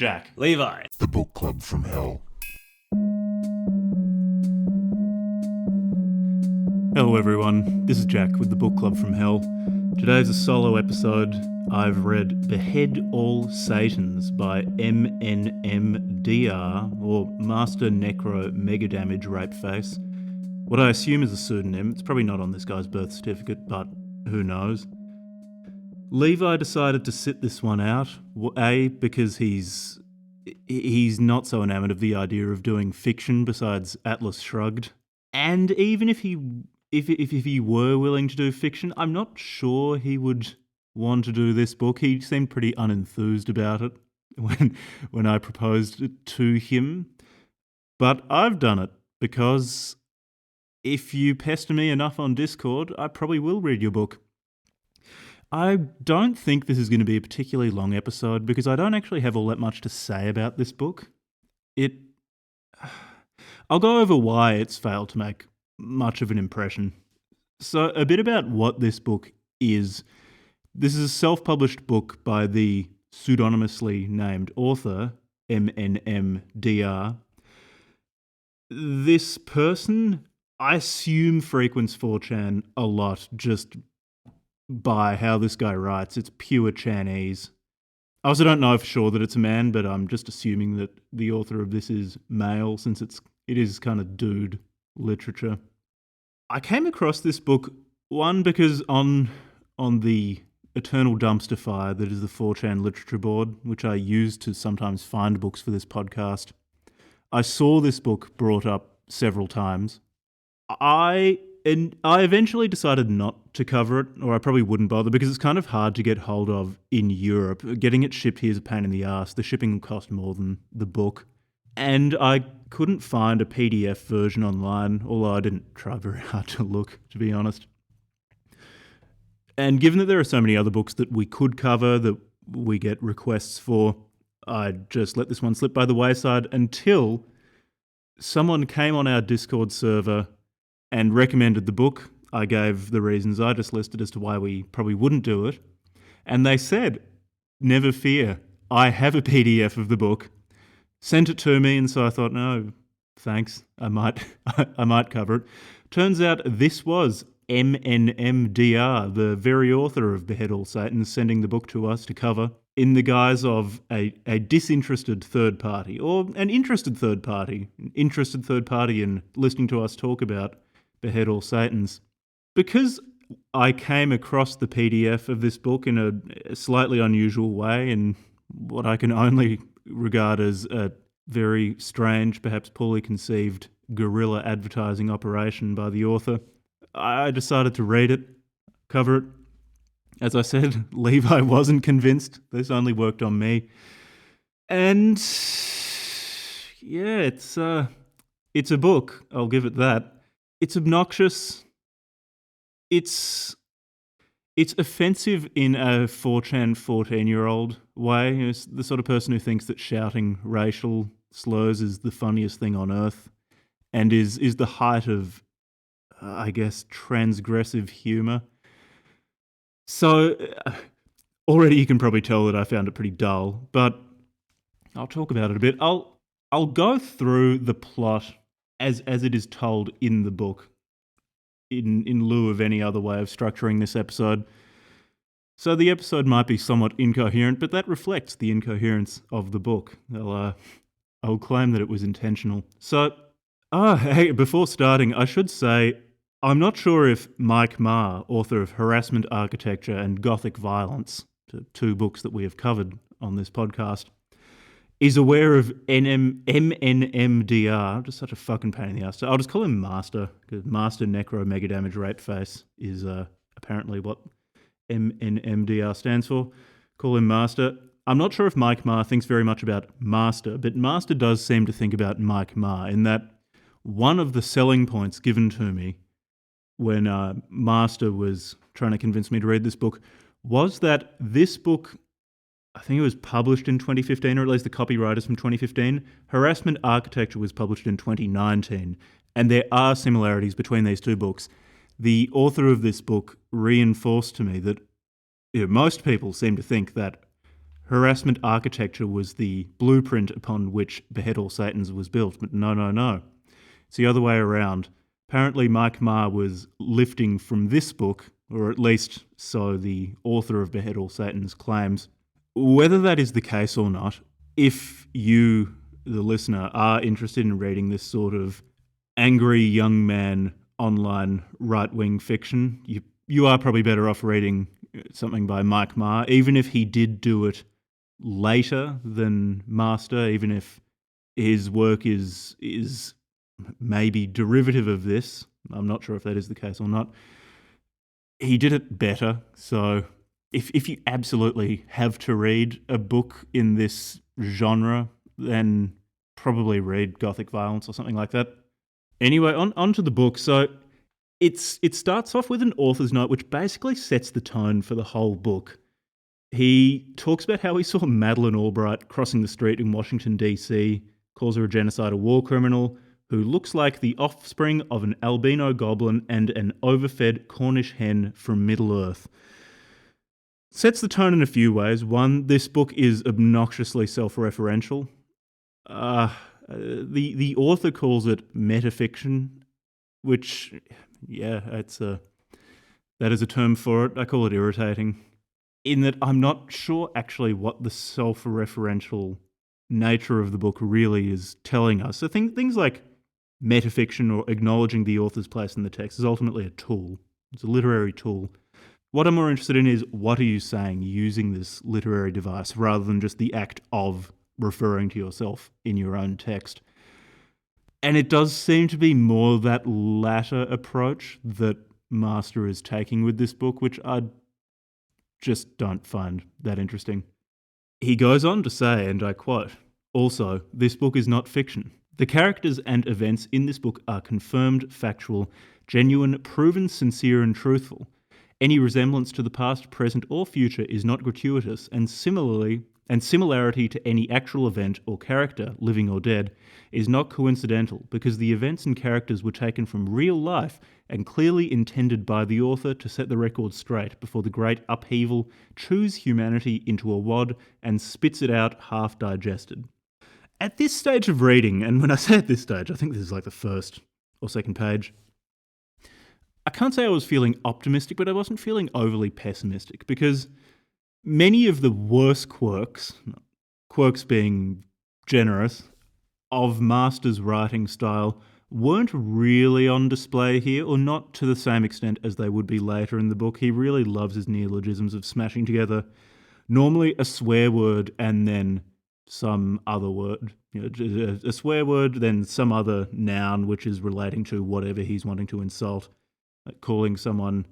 Jack. Levi. The Book Club from Hell. Hello everyone, this is Jack with the Book Club from Hell. Today's a solo episode. I've read Behead All Satans by MNMDR, or Master Necro Mega Damage Rapeface. What I assume is a pseudonym. It's probably not on this guy's birth certificate, but who knows. Levi decided to sit this one out, A, because he's not so enamoured of the idea of doing fiction besides Atlas Shrugged, and even if he were willing to do fiction, I'm not sure he would want to do this book. He seemed pretty unenthused about it when I proposed it to him. But I've done it because if you pester me enough on Discord, I probably will read your book. I don't think this is going to be a particularly long episode because I don't actually have all that much to say about this book. I'll go over why it's failed to make much of an impression. So a bit about what this book is. This is a self-published book by the pseudonymously named author, MNMDR. This person, I assume, frequents 4chan a lot just by how this guy writes. It's pure Chanese. I also don't know for sure that it's a man, but I'm just assuming that the author of this is male since it is kind of dude literature. I came across this book, one, because on the eternal dumpster fire that is the 4chan literature board, which I use to sometimes find books for this podcast, I saw this book brought up several times. I eventually decided not to cover it, or I probably wouldn't bother, because it's kind of hard to get hold of in Europe. Getting it shipped here is a pain in the ass. The shipping will cost more than the book. And I couldn't find a PDF version online, although I didn't try very hard to look, to be honest. And given that there are so many other books that we could cover that we get requests for, I just let this one slip by the wayside until someone came on our Discord server and recommended the book. I gave the reasons I just listed as to why we probably wouldn't do it. And they said, never fear, I have a PDF of the book. Sent it to me, and so I thought, no, thanks, I might cover it. Turns out this was MNMDR, the very author of Behead All Satans, sending the book to us to cover in the guise of a disinterested third party, or an interested third party in listening to us talk about Behead All Satans. Because I came across the PDF of this book in a slightly unusual way, in what I can only regard as a very strange, perhaps poorly conceived guerrilla advertising operation by the author, I decided to read it, cover it. As I said, Levi wasn't convinced. This only worked on me. And yeah, it's a book, I'll give it that. It's obnoxious. It's offensive in a 4chan 14-year-old way. It's the sort of person who thinks that shouting racial slurs is the funniest thing on earth and is the height of, I guess, transgressive humour. So already you can probably tell that I found it pretty dull, but I'll talk about it a bit. I'll go through the plot as it is told in the book, in lieu of any other way of structuring this episode. So the episode might be somewhat incoherent, but that reflects the incoherence of the book. I'll claim that it was intentional. So, hey, before starting, I should say, I'm not sure if Mike Marr, author of Harassment Architecture and Gothic Violence, two books that we have covered on this podcast, is aware of MNMDR, just such a fucking pain in the ass. So I'll just call him Master, because Master Necro Mega Damage Rapeface is apparently what MNMDR stands for. Call him Master. I'm not sure if Mike Marr thinks very much about Master, but Master does seem to think about Mike Marr, in that one of the selling points given to me when Master was trying to convince me to read this book was that this book, I think it was published in 2015, or at least the copyright is from 2015. Harassment Architecture was published in 2019, and there are similarities between these two books. The author of this book reinforced to me that most people seem to think that harassment architecture was the blueprint upon which Behead All Satans was built. But no, no, no. It's the other way around. Apparently, Mike Marr was lifting from this book, or at least so the author of Behead All Satans claims. Whether that is the case or not, if you, the listener, are interested in reading this sort of angry young man online right-wing fiction, you are probably better off reading something by Mike Marr, even if he did do it later than Master, even if his work is maybe derivative of this. I'm not sure if that is the case or not. He did it better. So if you absolutely have to read a book in this genre, then probably read Gothic Violence or something like that. Anyway, on to the book. So it starts off with an author's note, which basically sets the tone for the whole book. He talks about how he saw Madeleine Albright crossing the street in Washington, D.C., calls her a genocidal war criminal who looks like the offspring of an albino goblin and an overfed Cornish hen from Middle-earth. Sets the tone in a few ways. One, this book is obnoxiously self-referential. The author calls it metafiction, which, yeah, that is a term for it. I call it irritating, in that I'm not sure actually what the self-referential nature of the book really is telling us. So things like metafiction or acknowledging the author's place in the text is ultimately a tool. It's a literary tool. What I'm more interested in is, what are you saying using this literary device rather than just the act of referring to yourself in your own text. And it does seem to be more that latter approach that Master is taking with this book, which I just don't find that interesting. He goes on to say, and I quote, "Also, this book is not fiction. The characters and events in this book are confirmed, factual, genuine, proven, sincere, and truthful. Any resemblance to the past, present, or future is not gratuitous, and similarity to any actual event or character, living or dead, is not coincidental, because the events and characters were taken from real life and clearly intended by the author to set the record straight before the great upheaval chews humanity into a wad and spits it out half digested." At this stage of reading, and when I say at this stage, I think this is like the first or second page, I can't say I was feeling optimistic, but I wasn't feeling overly pessimistic, because many of the worst quirks being generous, of Master's writing style weren't really on display here, or not to the same extent as they would be later in the book. He really loves his neologisms of smashing together normally a swear word and then some other word. A swear word, then some other noun which is relating to whatever he's wanting to insult. Like calling someone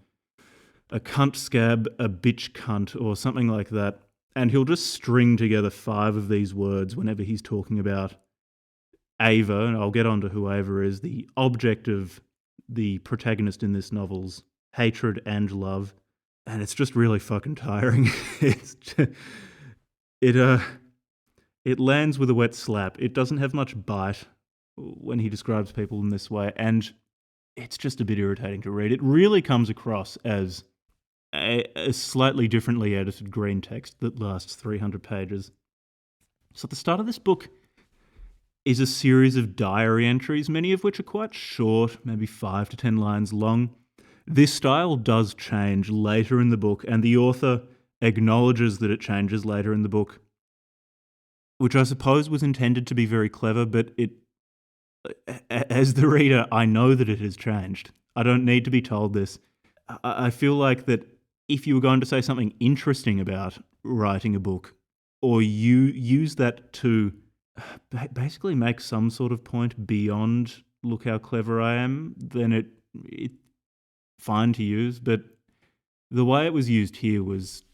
a cunt scab, a bitch cunt, or something like that. And he'll just string together 5 of these words whenever he's talking about Ava, and I'll get on to who Ava is, the object of the protagonist in this novel's hatred and love. And it's just really fucking tiring. It lands with a wet slap. It doesn't have much bite when he describes people in this way, and it's just a bit irritating to read. It really comes across as a slightly differently edited green text that lasts 300 pages. So at the start of this book is a series of diary entries, many of which are quite short, maybe 5 to 10 lines long. This style does change later in the book, and the author acknowledges that it changes later in the book, which I suppose was intended to be very clever, but as the reader, I know that it has changed. I don't need to be told this. I feel like that if you were going to say something interesting about writing a book, or you use that to basically make some sort of point beyond "look how clever I am," then it's fine to use. But the way it was used here was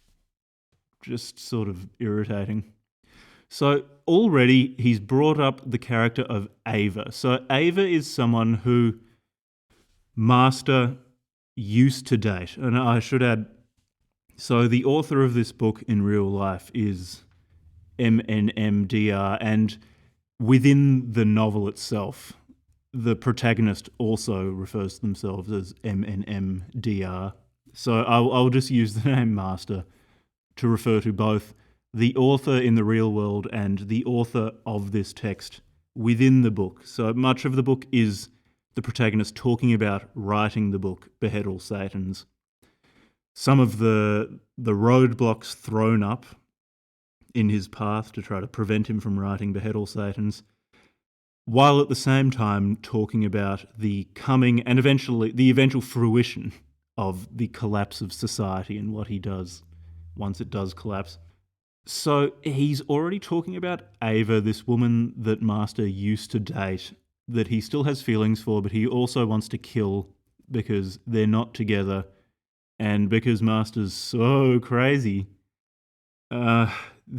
just sort of irritating. So already he's brought up the character of Ava. So Ava is someone who Master used to date. And I should add, so the author of this book in real life is MNMDR, and within the novel itself, the protagonist also refers to themselves as MNMDR. So I'll just use the name Master to refer to both the author in the real world and the author of this text within the book. So much of the book is the protagonist talking about writing the book, Behead All Satans. Some of the roadblocks thrown up in his path to try to prevent him from writing Behead All Satans, while at the same time talking about the coming and the eventual fruition of the collapse of society and what he does once it does collapse. So he's already talking about Ava, this woman that Master used to date, that he still has feelings for, but he also wants to kill because they're not together and because Master's so crazy. The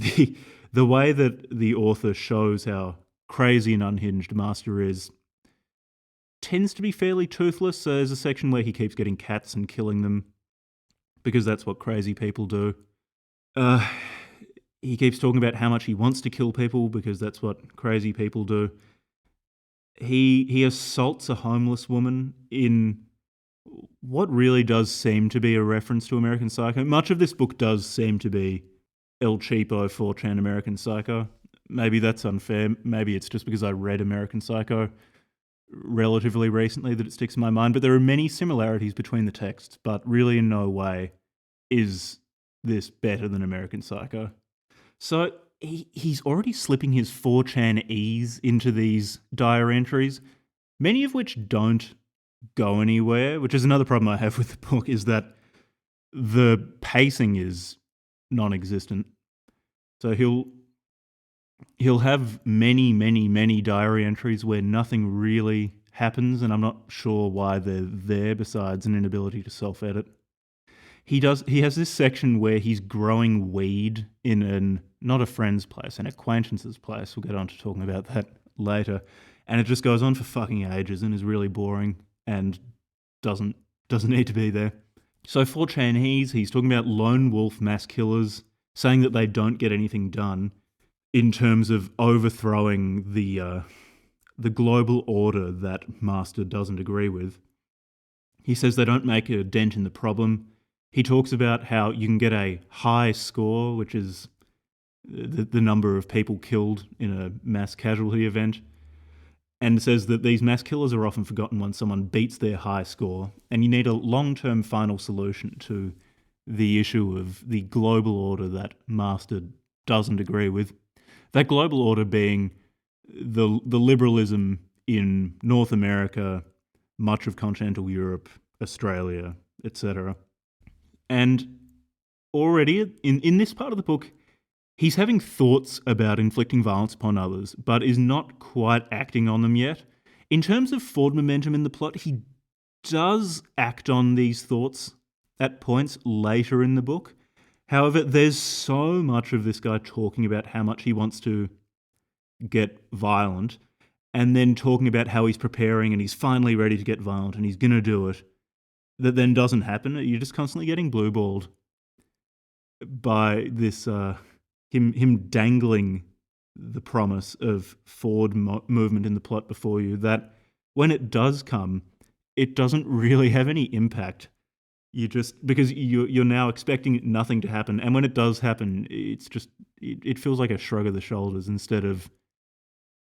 way that the author shows how crazy and unhinged Master is tends to be fairly toothless. So there's a section where he keeps getting cats and killing them because that's what crazy people do. He keeps talking about how much he wants to kill people because that's what crazy people do. He assaults a homeless woman in what really does seem to be a reference to American Psycho. Much of this book does seem to be El Cheapo 4chan American Psycho. Maybe that's unfair. Maybe it's just because I read American Psycho relatively recently that it sticks in my mind. But there are many similarities between the texts, but really in no way is this better than American Psycho. So he's already slipping his 4chan-ese into these diary entries, many of which don't go anywhere, which is another problem I have with the book, is that the pacing is non-existent. So he'll have many diary entries where nothing really happens, and I'm not sure why they're there besides an inability to self-edit. He has this section where he's growing weed in not a friend's place, an acquaintance's place. We'll get on to talking about that later. And it just goes on for fucking ages and is really boring and doesn't need to be there. So 4chan, he's talking about lone wolf mass killers, saying that they don't get anything done in terms of overthrowing the global order that Master doesn't agree with. He says they don't make a dent in the problem. He talks about how you can get a high score, which is the number of people killed in a mass casualty event, and says that these mass killers are often forgotten once someone beats their high score, and you need a long-term final solution to the issue of the global order that Master doesn't agree with. That global order being the liberalism in North America, much of continental Europe, Australia, etc. And already in this part of the book, he's having thoughts about inflicting violence upon others, but is not quite acting on them yet. In terms of forward momentum in the plot, he does act on these thoughts at points later in the book. However, there's so much of this guy talking about how much he wants to get violent, and then talking about how he's preparing and he's finally ready to get violent and he's going to do it, that then doesn't happen. You're just constantly getting blue-balled by this him dangling the promise of forward movement in the plot before you, that when it does come, it doesn't really have any impact. You just, because you're now expecting nothing to happen, and when it does happen, it's just it feels like a shrug of the shoulders instead of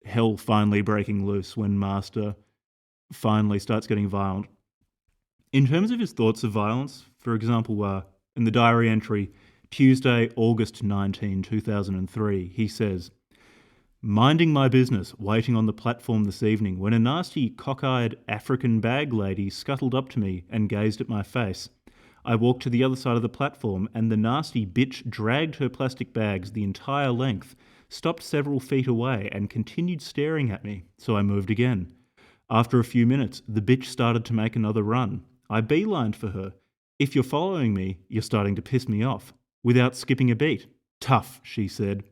hell finally breaking loose when Master finally starts getting violent. In terms of his thoughts of violence, for example, in the diary entry, Tuesday, August 19, 2003, he says, "Minding my business, waiting on the platform this evening, when a nasty, cockeyed African bag lady scuttled up to me and gazed at my face. I walked to the other side of the platform, and the nasty bitch dragged her plastic bags the entire length, stopped several feet away, and continued staring at me, so I moved again. After a few minutes, the bitch started to make another run. I beelined for her. If you're following me, you're starting to piss me off. Without skipping a beat. Tough, she said.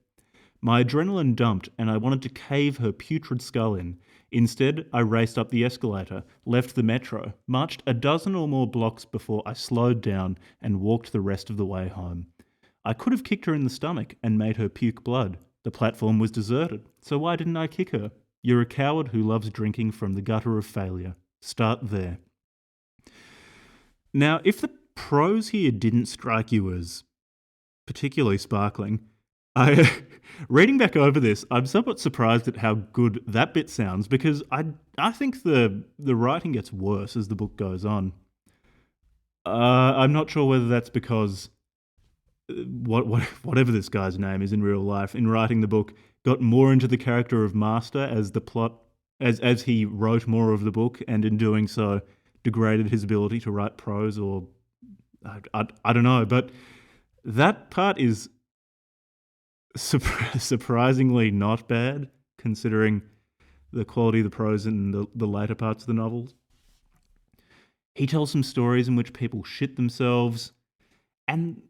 My adrenaline dumped and I wanted to cave her putrid skull in. Instead, I raced up the escalator, left the metro, marched a dozen or more blocks before I slowed down and walked the rest of the way home. I could have kicked her in the stomach and made her puke blood. The platform was deserted, so why didn't I kick her? You're a coward who loves drinking from the gutter of failure. Start there." Now, if the prose here didn't strike you as particularly sparkling, I reading back over this, I'm somewhat surprised at how good that bit sounds because I think the writing gets worse as the book goes on. I'm not sure whether that's because whatever this guy's name is in real life, in writing the book, got more into the character of Master as the plot as he wrote more of the book, and in doing so, degraded his ability to write prose, or I don't know, but that part is surprisingly not bad considering the quality of the prose in the later parts of the novels. He tells some stories in which people shit themselves, and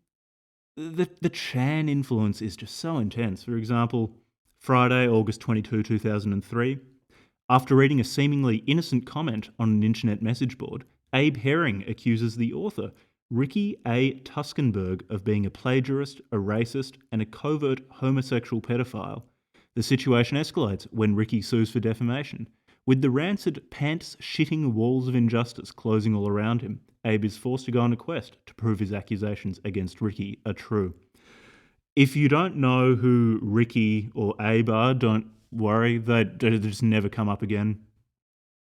the Chan influence is just so intense. For example, Friday, August 22, 2003, after reading a seemingly innocent comment on an internet message board, Abe Herring accuses the author, Ricky A. Tuskenberg, of being a plagiarist, a racist, and a covert homosexual pedophile. The situation escalates when Ricky sues for defamation. With the rancid, pants-shitting walls of injustice closing all around him, Abe is forced to go on a quest to prove his accusations against Ricky are true. If you don't know who Ricky or Abe are, don't worry, they just never come up again.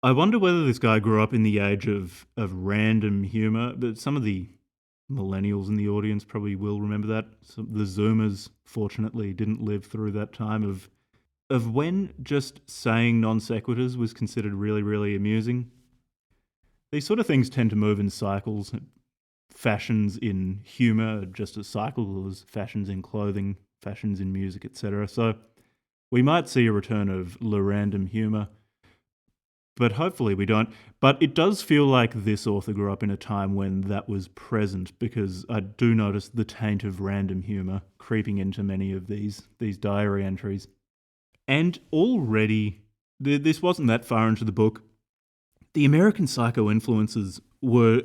I wonder whether this guy grew up in the age of random humour, but some of the millennials in the audience probably will remember that. The Zoomers, fortunately, didn't live through that time of when just saying non sequiturs was considered really, really amusing. These sort of things tend to move in cycles. Fashions in humour are just as cyclical as fashions in clothing, fashions in music, etc. So we might see a return of le random humour, but hopefully we don't. But it does feel like this author grew up in a time when that was present, because I do notice the taint of random humour creeping into many of these diary entries. And already, this wasn't that far into the book, the American Psycho influences were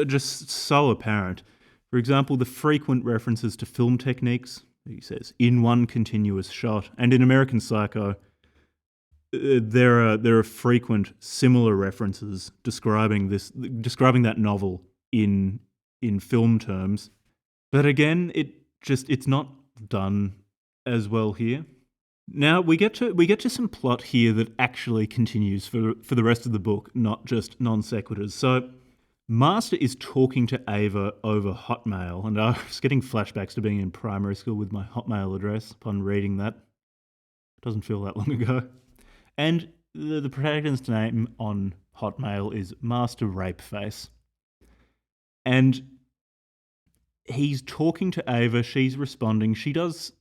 just so apparent. For example, the frequent references to film techniques, he says, in one continuous shot. And in American Psycho, there are frequent similar references describing that novel in film terms. But again, it's not done as well here. Now we get to some plot here that actually continues for the rest of the book, not just non sequiturs. So Master is talking to Ava over Hotmail, and I was getting flashbacks to being in primary school with my Hotmail address upon reading that. It doesn't feel that long ago. And the protagonist's name on Hotmail is Master Rapeface. And he's talking to Ava, she's responding. She does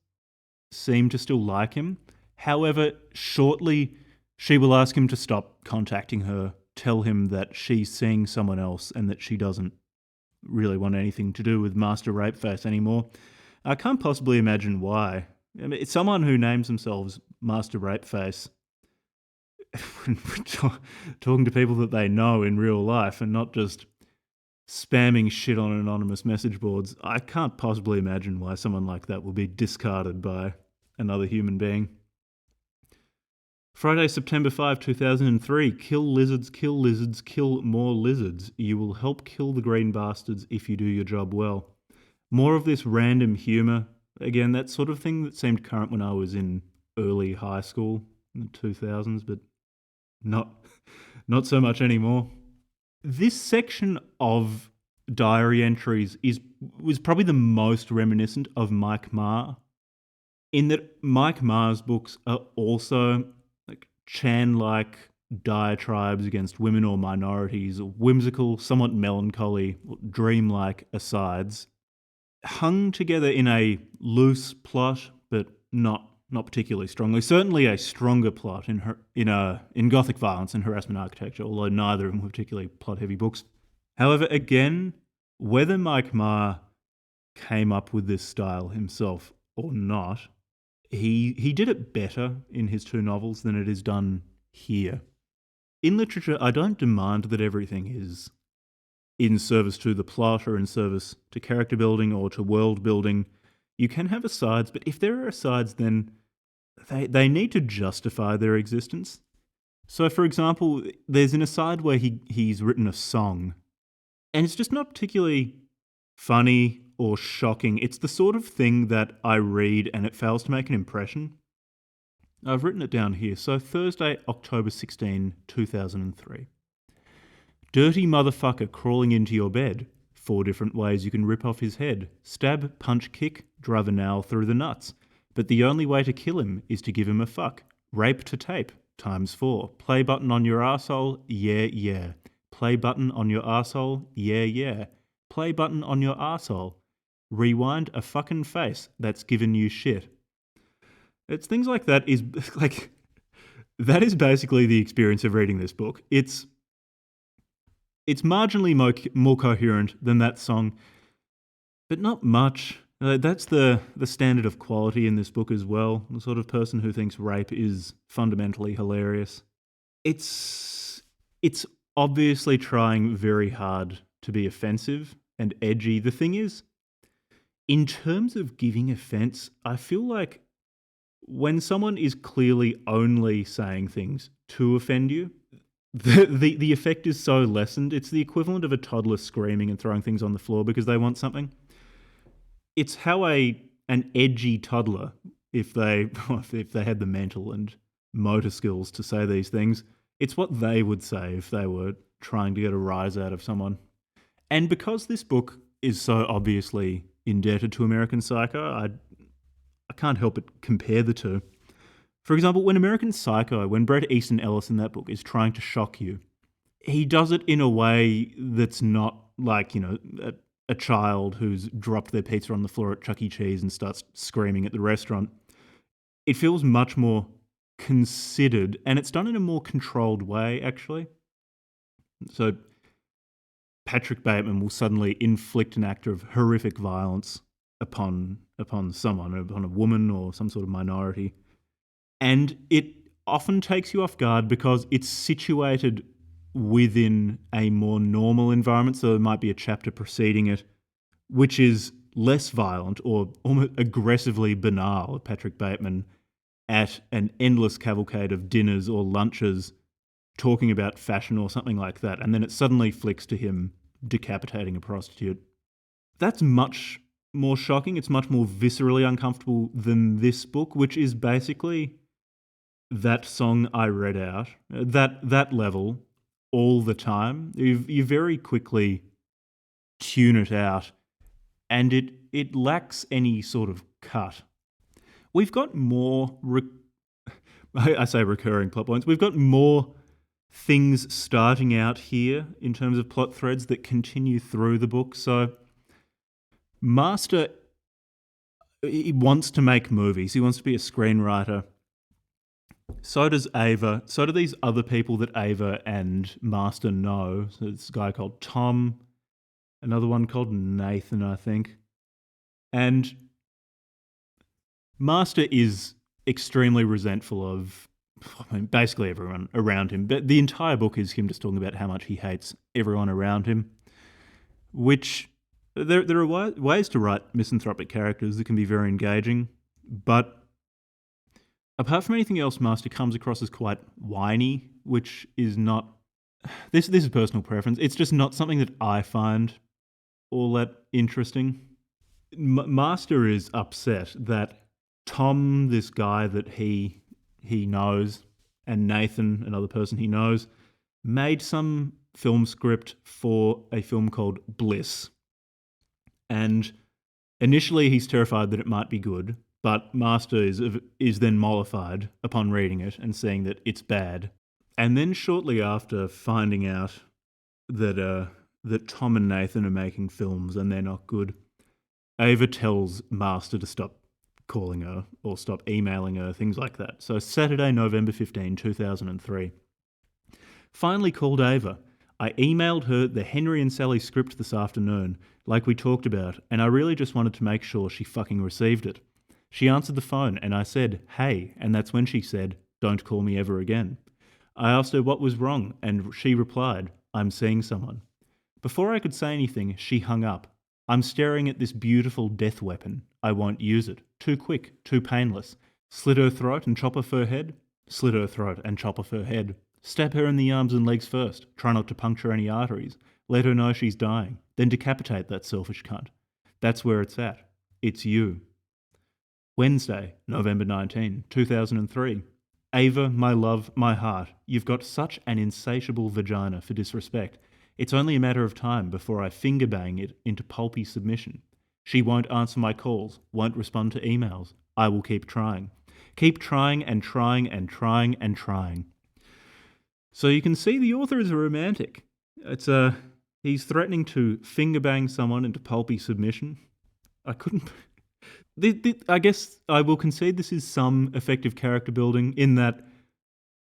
seem to still like him. However, shortly she will ask him to stop contacting her, tell him that she's seeing someone else and that she doesn't really want anything to do with Master Rapeface anymore. I can't possibly imagine why. I mean, it's someone who names themselves Master Rapeface talking to people that they know in real life and not just spamming shit on anonymous message boards. I can't possibly imagine why someone like that will be discarded by another human being. Friday, September 5, 2003. Kill lizards, kill more lizards. You will help kill the green bastards if you do your job well. More of this random humour. Again, that sort of thing that seemed current when I was in early high school in the 2000s, but not so much anymore. This section of diary entries was probably the most reminiscent of Mike Marr, in that Mike Marr's books are also like Chan-like diatribes against women or minorities, whimsical, somewhat melancholy, dreamlike asides, hung together in a loose plot, but not particularly strongly. Certainly a stronger plot in Gothic Violence and Harassment Architecture, although neither of them were particularly plot-heavy books. However, again, whether Mike Marr came up with this style himself or not, he did it better in his two novels than it is done here. In literature, I don't demand that everything is in service to the plot or in service to character building or to world building. You can have asides, but if there are asides, then they need to justify their existence. So, for example, there's an aside where he's written a song, and it's just not particularly funny or shocking. It's the sort of thing that I read and it fails to make an impression. I've written it down here. So Thursday, October 16, 2003. Dirty motherfucker crawling into your bed. 4 different ways you can rip off his head. Stab, punch, kick, drive a nail through the nuts. But the only way to kill him is to give him a fuck. Rape to tape, ×4. Play button on your arsehole, yeah, yeah. Play button on your arsehole, yeah, yeah. Play button on your arsehole. Rewind a fucking face that's given you shit. It's things like that is like, that is basically the experience of reading this book. It's marginally more coherent than that song, but not much. That's the standard of quality in this book as well. The sort of person who thinks rape is fundamentally hilarious. It's obviously trying very hard to be offensive and edgy. The thing is, in terms of giving offense, I feel like when someone is clearly only saying things to offend you, the effect is so lessened. It's the equivalent of a toddler screaming and throwing things on the floor because they want something. It's how an edgy toddler, if they had the mental and motor skills to say these things, it's what they would say if they were trying to get a rise out of someone. And because this book is so obviously indebted to American Psycho, I can't help but compare the two. For example, when American Psycho, when Bret Easton Ellis in that book is trying to shock you, he does it in a way that's not like, a child who's dropped their pizza on the floor at Chuck E. Cheese and starts screaming at the restaurant. It feels much more considered, and it's done in a more controlled way, actually. So Patrick Bateman will suddenly inflict an act of horrific violence upon someone, upon a woman or some sort of minority. And it often takes you off guard because it's situated within a more normal environment. So there might be a chapter preceding it, which is less violent or almost aggressively banal. Patrick Bateman at an endless cavalcade of dinners or lunches talking about fashion or something like that. And then it suddenly flicks to him decapitating a prostitute. That's much more shocking. It's much more viscerally uncomfortable than this book, which is basically that song I read out, that level all the time. You very quickly tune it out, and it lacks any sort of cut. We've got more, I say recurring plot points, we've got more things starting out here in terms of plot threads that continue through the book. So Master, he wants to make movies. He wants to be a screenwriter. So does Ava. So do these other people that Ava and Master know. So it's a guy called Tom, another one called Nathan, I think. And Master is extremely resentful of, basically everyone around him. But the entire book is him just talking about how much he hates everyone around him, which there are ways to write misanthropic characters that can be very engaging, but apart from anything else, Master comes across as quite whiny, which is not... This is personal preference. It's just not something that I find all that interesting. Master is upset that Tom, this guy that he knows, and Nathan, another person he knows, made some film script for a film called Bliss. And initially he's terrified that it might be good, but Master is then mollified upon reading it and seeing that it's bad. And then shortly after finding out that Tom and Nathan are making films and they're not good, Ava tells Master to stop calling her or stop emailing her, things like that. So Saturday, November 15, 2003. Finally called Ava. I emailed her the Henry and Sally script this afternoon, like we talked about, and I really just wanted to make sure she fucking received it. She answered the phone and I said, "Hey," and that's when she said, "Don't call me ever again." I asked her what was wrong, and she replied, "I'm seeing someone." Before I could say anything, she hung up. I'm staring at this beautiful death weapon. I won't use it. Too quick, too painless. Slit her throat and chop off her head? Slit her throat and chop off her head. Stab her in the arms and legs first. Try not to puncture any arteries. Let her know she's dying. Then decapitate that selfish cunt. That's where it's at. It's you. Wednesday, November 19, 2003. Ava, my love, my heart, you've got such an insatiable vagina for disrespect. It's only a matter of time before I finger bang it into pulpy submission. She won't answer my calls, won't respond to emails. I will keep trying. Keep trying and trying and trying and trying. So you can see the author is a romantic. He's threatening to finger bang someone into pulpy submission. I couldn't. I guess I will concede this is some effective character building in that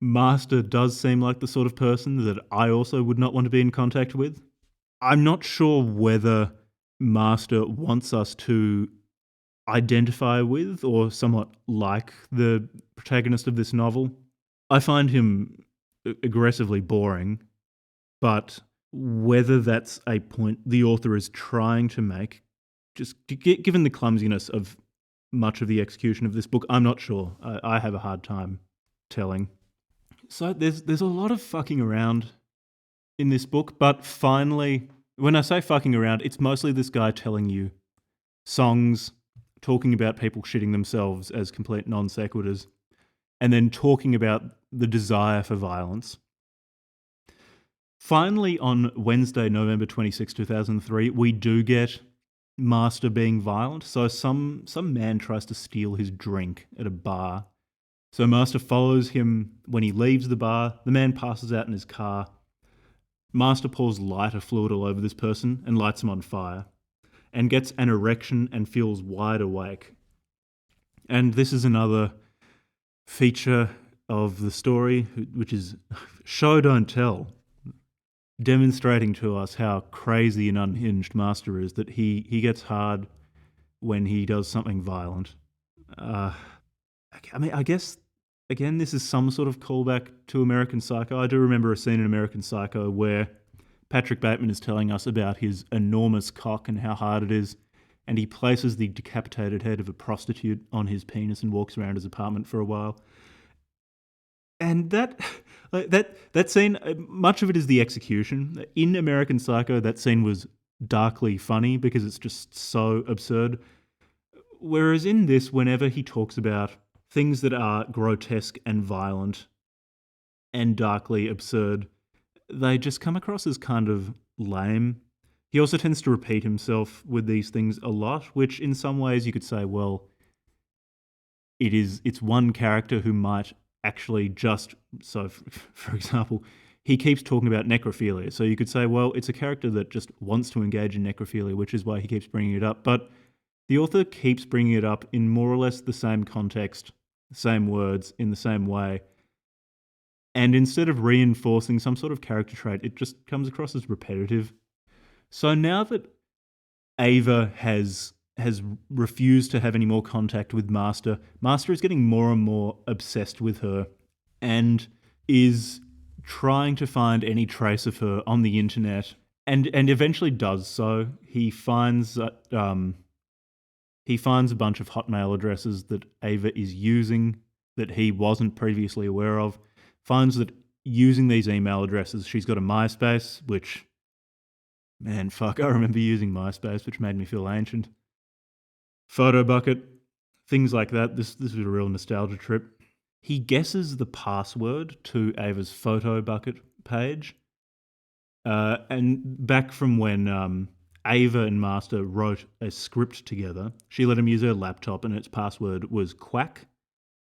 Master does seem like the sort of person that I also would not want to be in contact with. I'm not sure whether Master wants us to identify with or somewhat like the protagonist of this novel. I find him aggressively boring, but whether that's a point the author is trying to make, just given the clumsiness of much of the execution of this book, I'm not sure. I have a hard time telling. So there's a lot of fucking around in this book, but finally, when I say fucking around, it's mostly this guy telling you songs, talking about people shitting themselves as complete non sequiturs, and then talking about the desire for violence. Finally, on Wednesday, November 26, 2003, we do get Master being violent. So some man tries to steal his drink at a bar. So Master follows him when he leaves the bar. The man passes out in his car. Master pours lighter fluid all over this person and lights him on fire, and gets an erection and feels wide awake. And this is another feature of the story, which is show don't tell, demonstrating to us how crazy and unhinged Master is, that he gets hard when he does something violent. I guess, again, this is some sort of callback to American Psycho. I do remember a scene in American Psycho where Patrick Bateman is telling us about his enormous cock and how hard it is, and he places the decapitated head of a prostitute on his penis and walks around his apartment for a while. And that scene, much of it is the execution. In American Psycho, that scene was darkly funny because it's just so absurd. Whereas in this, whenever he talks about things that are grotesque and violent and darkly absurd, they just come across as kind of lame. He also tends to repeat himself with these things a lot, which in some ways you could say, well, it's one character who might actually just, so for example, he keeps talking about necrophilia. So you could say, well, it's a character that just wants to engage in necrophilia, which is why he keeps bringing it up. But the author keeps bringing it up in more or less the same context, the same words, in the same way. And instead of reinforcing some sort of character trait, it just comes across as repetitive. So now that Ava has refused to have any more contact with Master, Master is getting more and more obsessed with her and is trying to find any trace of her on the internet, and eventually does so. He finds a bunch of Hotmail addresses that Ava is using that he wasn't previously aware of, finds that using these email addresses, she's got a MySpace, which, man, fuck, I remember using MySpace, which made me feel ancient. Photobucket, things like that. This was a real nostalgia trip. He guesses the password to Ava's Photobucket page. And back from when Ava and Master wrote a script together, she let him use her laptop and its password was quack.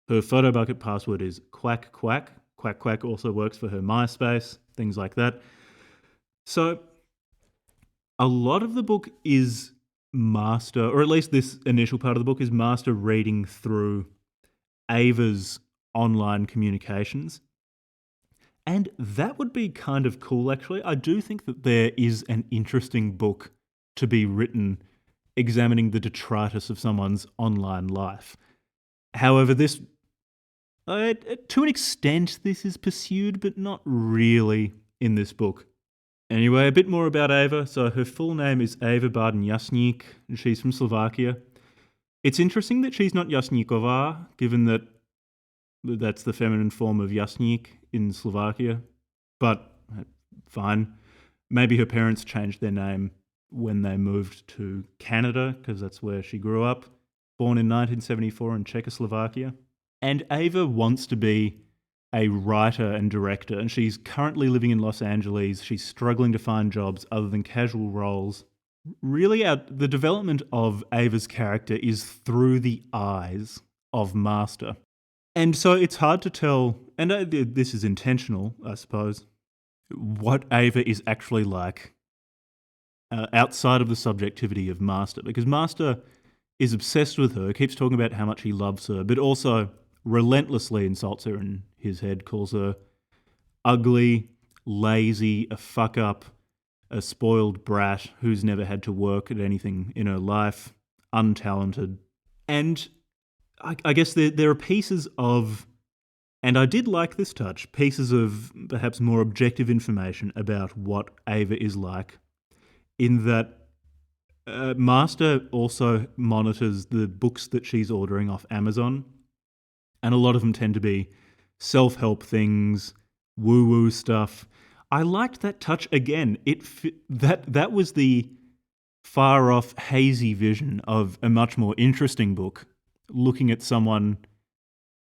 Her Photobucket password is quack quack. Quack quack also works for her MySpace, things like that. So a lot of the book is Master, or at least this initial part of the book is Master reading through Ava's online communications. And that would be kind of cool, actually. I do think that there is an interesting book to be written examining the detritus of someone's online life. However, this, to an extent, this is pursued, but not really in this book. Anyway, a bit more about Ava. So her full name is Ava Baden-Jasník, and she's from Slovakia. It's interesting that she's not Jasníková, given that that's the feminine form of Jasník in Slovakia. But fine. Maybe her parents changed their name when they moved to Canada, because that's where she grew up, born in 1974 in Czechoslovakia. And Ava wants to be a writer and director, and she's currently living in Los Angeles. She's struggling to find jobs other than casual roles. Really, the development of Ava's character is through the eyes of Master. And so it's hard to tell, and this is intentional, I suppose, what Ava is actually like outside of the subjectivity of Master, because Master is obsessed with her, keeps talking about how much he loves her, but also relentlessly insults her in his head, calls her ugly, lazy, a fuck up, a spoiled brat who's never had to work at anything in her life, untalented. And I guess there are pieces of, and I did like this touch, pieces of perhaps more objective information about what Ava is like, in that Master also monitors the books that she's ordering off Amazon, and a lot of them tend to be self-help things, woo-woo stuff. I liked that touch again. That was the far-off, hazy vision of a much more interesting book, looking at someone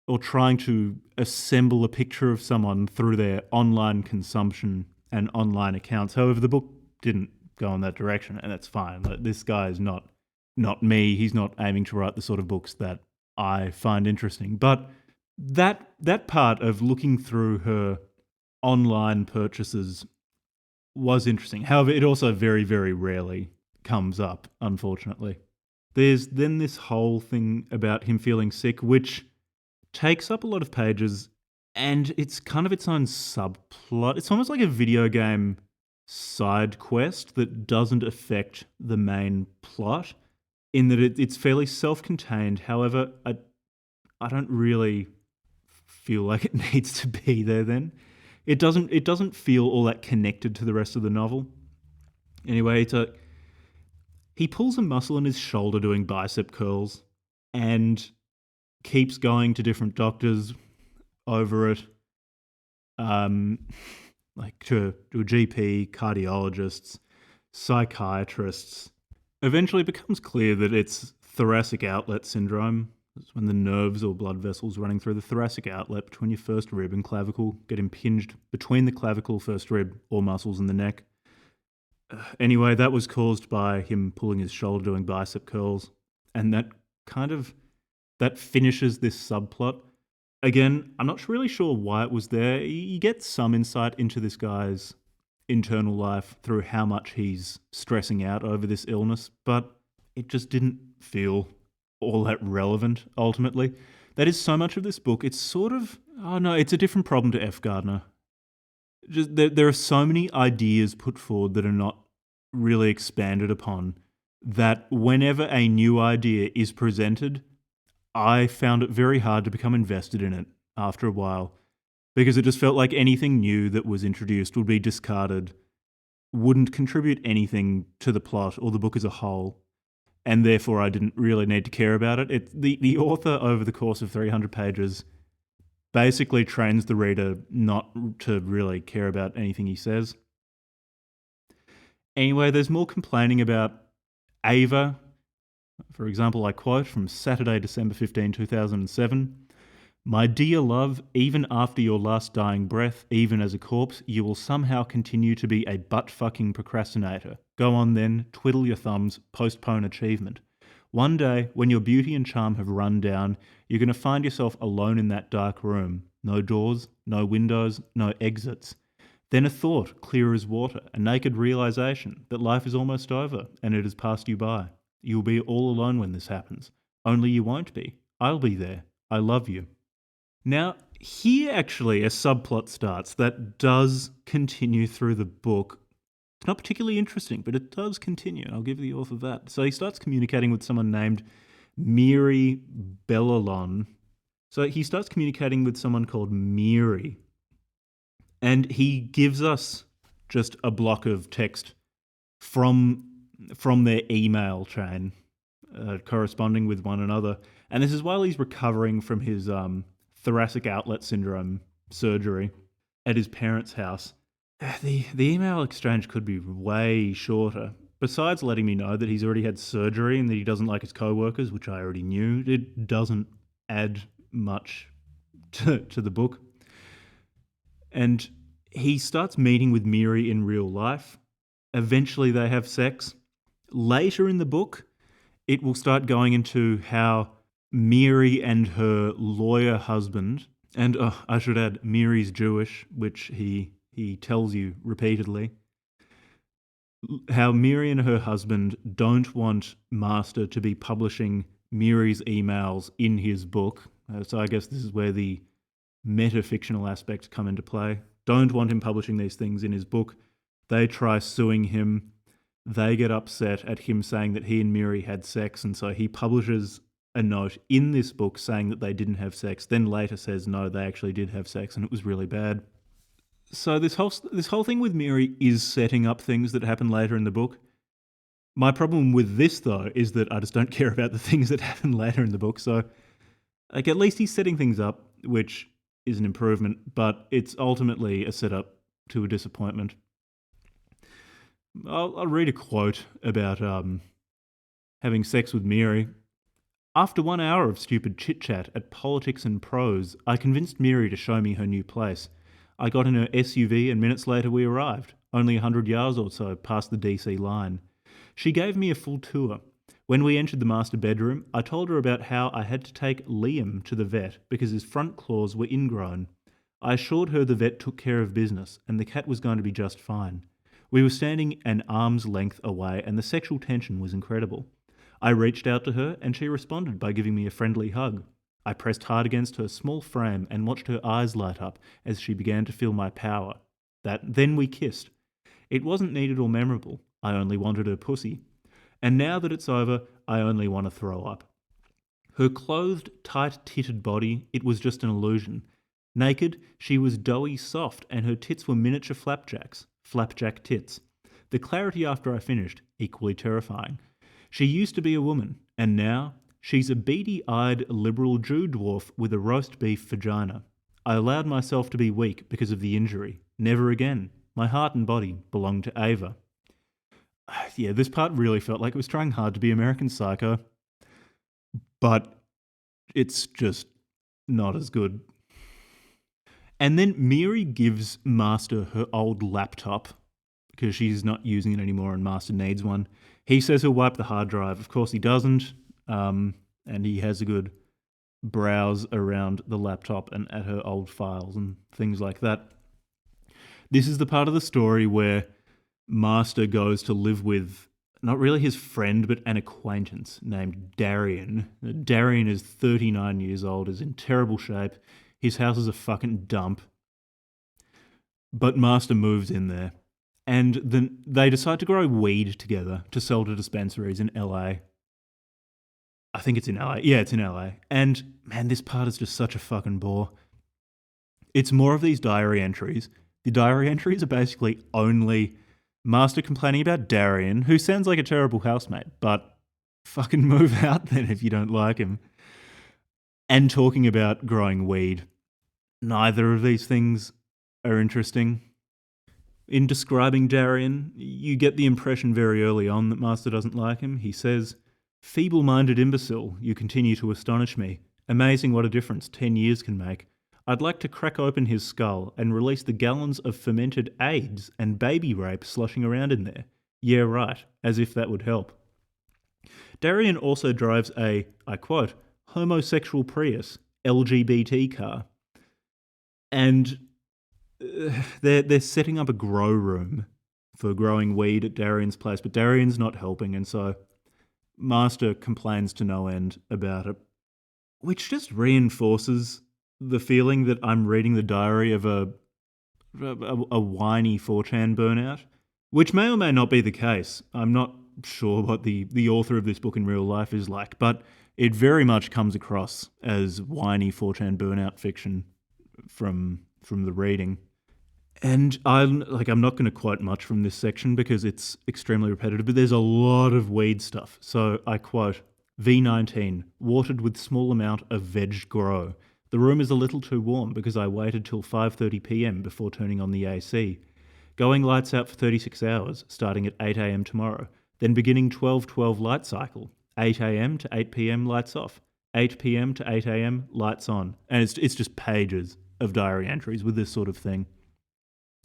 or trying to assemble a picture of someone through their online consumption and online accounts. However, the book didn't go in that direction, and that's fine. Like, this guy is not me. He's not aiming to write the sort of books that I find interesting. But that part of looking through her online purchases was interesting. However, it also very, very rarely comes up, unfortunately. There's then this whole thing about him feeling sick, which takes up a lot of pages, and it's kind of its own subplot. It's almost like a video game side quest that doesn't affect the main plot, in that it's fairly self-contained. However, I don't really feel like it needs to be there then. It doesn't feel all that connected to the rest of the novel. Anyway, he pulls a muscle in his shoulder doing bicep curls and keeps going to different doctors over it. Like to a GP, cardiologists, psychiatrists. Eventually it becomes clear that it's thoracic outlet syndrome. It's when the nerves or blood vessels running through the thoracic outlet between your first rib and clavicle get impinged between the clavicle, first rib, or muscles in the neck. Anyway, that was caused by him pulling his shoulder doing bicep curls, and that finishes this subplot. Again, I'm not really sure why it was there. You get some insight into this guy's internal life through how much he's stressing out over this illness, but it just didn't feel all that relevant, ultimately. That is so much of this book. It's sort of, it's a different problem to F. Gardner. Just there are so many ideas put forward that are not really expanded upon, that whenever a new idea is presented, I found it very hard to become invested in it after a while, because it just felt like anything new that was introduced would be discarded, wouldn't contribute anything to the plot or the book as a whole, and therefore I didn't really need to care about it. The author, over the course of 300 pages, basically trains the reader not to really care about anything he says. Anyway, there's more complaining about Ava. For example, I quote from Saturday, December 15, 2007, "My dear love, even after your last dying breath, even as a corpse, you will somehow continue to be a butt-fucking procrastinator. Go on then, twiddle your thumbs, postpone achievement. One day, when your beauty and charm have run down, you're going to find yourself alone in that dark room. No doors, no windows, no exits. Then a thought, clear as water, a naked realization that life is almost over and it has passed you by. You'll be all alone when this happens. Only you won't be. I'll be there. I love you." Now, here actually a subplot starts that does continue through the book. It's not particularly interesting, but it does continue. I'll give the author that. So he starts communicating with someone named Miri Bellalon. So he starts communicating with someone called Miri. And he gives us just a block of text from their email chain, corresponding with one another. And this is while he's recovering from his thoracic outlet syndrome surgery at his parents' house. The email exchange could be way shorter, besides letting me know that he's already had surgery and that he doesn't like his co-workers, which I already knew, it doesn't add much to the book. And he starts meeting with Miri in real life. Eventually they have sex. Later in the book, it will start going into how Miri and her lawyer husband, and I should add, Miri's Jewish, which he tells you repeatedly, how Miri and her husband don't want Master to be publishing Miri's emails in his book. So I guess this is where the metafictional aspects come into play. Don't want him publishing these things in his book. They try suing him. They get upset at him saying that he and Miri had sex, and so he publishes a note in this book saying that they didn't have sex, then later says no, they actually did have sex and it was really bad. So this whole thing with Miri is setting up things that happen later in the book. My problem with this, though, is that I just don't care about the things that happen later in the book. So, like, at least he's setting things up, which is an improvement, but it's ultimately a setup to a disappointment. I'll read a quote about having sex with Miri. After 1 hour of stupid chit-chat at Politics and Prose, I convinced Miri to show me her new place. I got in her SUV and minutes later we arrived, only 100 yards or so past the DC line. She gave me a full tour. When we entered the master bedroom, I told her about how I had to take Liam to the vet because his front claws were ingrown. I assured her the vet took care of business and the cat was going to be just fine. We were standing an arm's length away and the sexual tension was incredible. I reached out to her and she responded by giving me a friendly hug. I pressed hard against her small frame and watched her eyes light up as she began to feel my power. Then we kissed. It wasn't needed or memorable. I only wanted her pussy. And now that it's over, I only want to throw up. Her clothed, tight-titted body, it was just an illusion. Naked, she was doughy soft and her tits were miniature flapjacks. Flapjack tits. The clarity after I finished, equally terrifying. She used to be a woman, and now she's a beady-eyed liberal Jew dwarf with a roast beef vagina. I allowed myself to be weak because of the injury. Never again. My heart and body belong to Ava. Yeah, this part really felt like it was trying hard to be American Psycho, but it's just not as good. And then Miri gives Master her old laptop because she's not using it anymore and Master needs one. He says he'll wipe the hard drive. Of course he doesn't. And he has a good browse around the laptop and at her old files and things like that. This is the part of the story where Master goes to live with not really his friend, but an acquaintance named Darian. Darian is 39 years old, is in terrible shape. His house is a fucking dump. But Master moves in there. And then they decide to grow weed together to sell to dispensaries in LA. I think it's in LA. Yeah, it's in LA. And man, this part is just such a fucking bore. It's more of these diary entries. The diary entries are basically only Master complaining about Darian, who sounds like a terrible housemate, but fucking move out then if you don't like him. And talking about growing weed. Neither of these things are interesting. In describing Darian, you get the impression very early on that Master doesn't like him. He says, "Feeble-minded imbecile, you continue to astonish me. Amazing what a difference 10 years can make. I'd like to crack open his skull and release the gallons of fermented AIDS and baby rape sloshing around in there. Yeah, right, as if that would help." Darian also drives a, I quote, homosexual Prius, LGBT car. And they're setting up a grow room for growing weed at Darian's place, but Darian's not helping, and so Master complains to no end about it, which just reinforces the feeling that I'm reading the diary of a whiny 4chan burnout, which may or may not be the case. I'm not sure what the author of this book in real life is like, but it very much comes across as whiny 4chan burnout fiction from the reading. And I'm not going to quote much from this section because it's extremely repetitive, but there's a lot of weed stuff. So I quote, V19, watered with small amount of veg grow. The room is a little too warm because I waited till 5:30 p.m. before turning on the AC. Going lights out for 36 hours, starting at 8 a.m. tomorrow. Then beginning 12-12 light cycle, 8 a.m. to 8 p.m. lights off, 8 p.m. to 8 a.m. lights on. And it's just pages of diary entries with this sort of thing.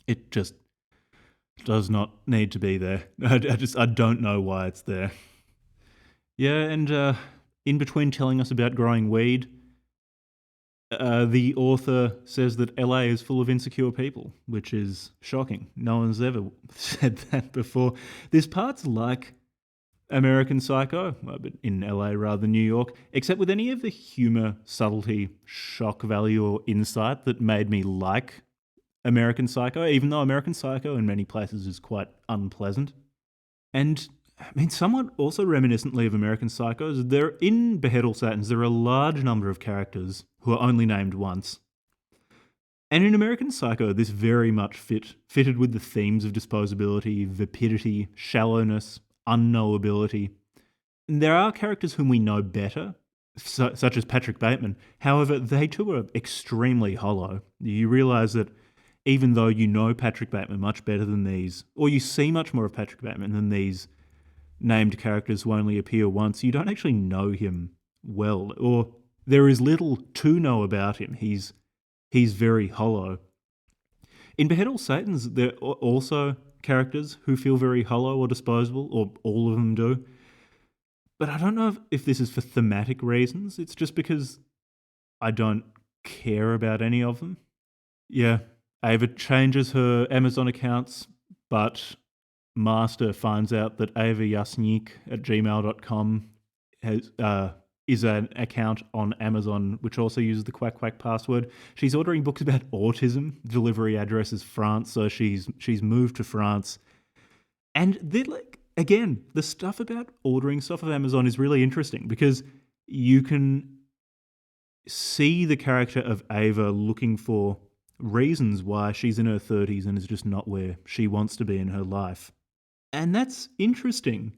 It just does not need to be there. I don't know why it's there. Yeah, and in between telling us about growing weed, the author says that LA is full of insecure people, which is shocking. No one's ever said that before. This part's like American Psycho, but in LA rather than New York, except with any of the humour, subtlety, shock value, or insight that made me like American Psycho, even though American Psycho in many places is quite unpleasant. And I mean, somewhat also reminiscently of American Psychos, there in Beheadal Satins, there are a large number of characters who are only named once. And in American Psycho, this very much fitted with the themes of disposability, vapidity, shallowness, unknowability. And there are characters whom we know better, such as Patrick Bateman. However, they too are extremely hollow. You realise that even though you know Patrick Bateman much better than these, or you see much more of Patrick Bateman than these named characters who only appear once, you don't actually know him well, or there is little to know about him. He's very hollow. In Beheadal Satans, there are also characters who feel very hollow or disposable, or all of them do. But I don't know if this is for thematic reasons. It's just because I don't care about any of them. Yeah, Ava changes her Amazon accounts, but Master finds out that avayasnik@gmail.com is an account on Amazon which also uses the quack quack password. She's ordering books about autism. Delivery address is France, so she's moved to France. And again, the stuff about ordering stuff off Amazon is really interesting because you can see the character of Ava looking for reasons why she's in her 30s and is just not where she wants to be in her life. And that's interesting.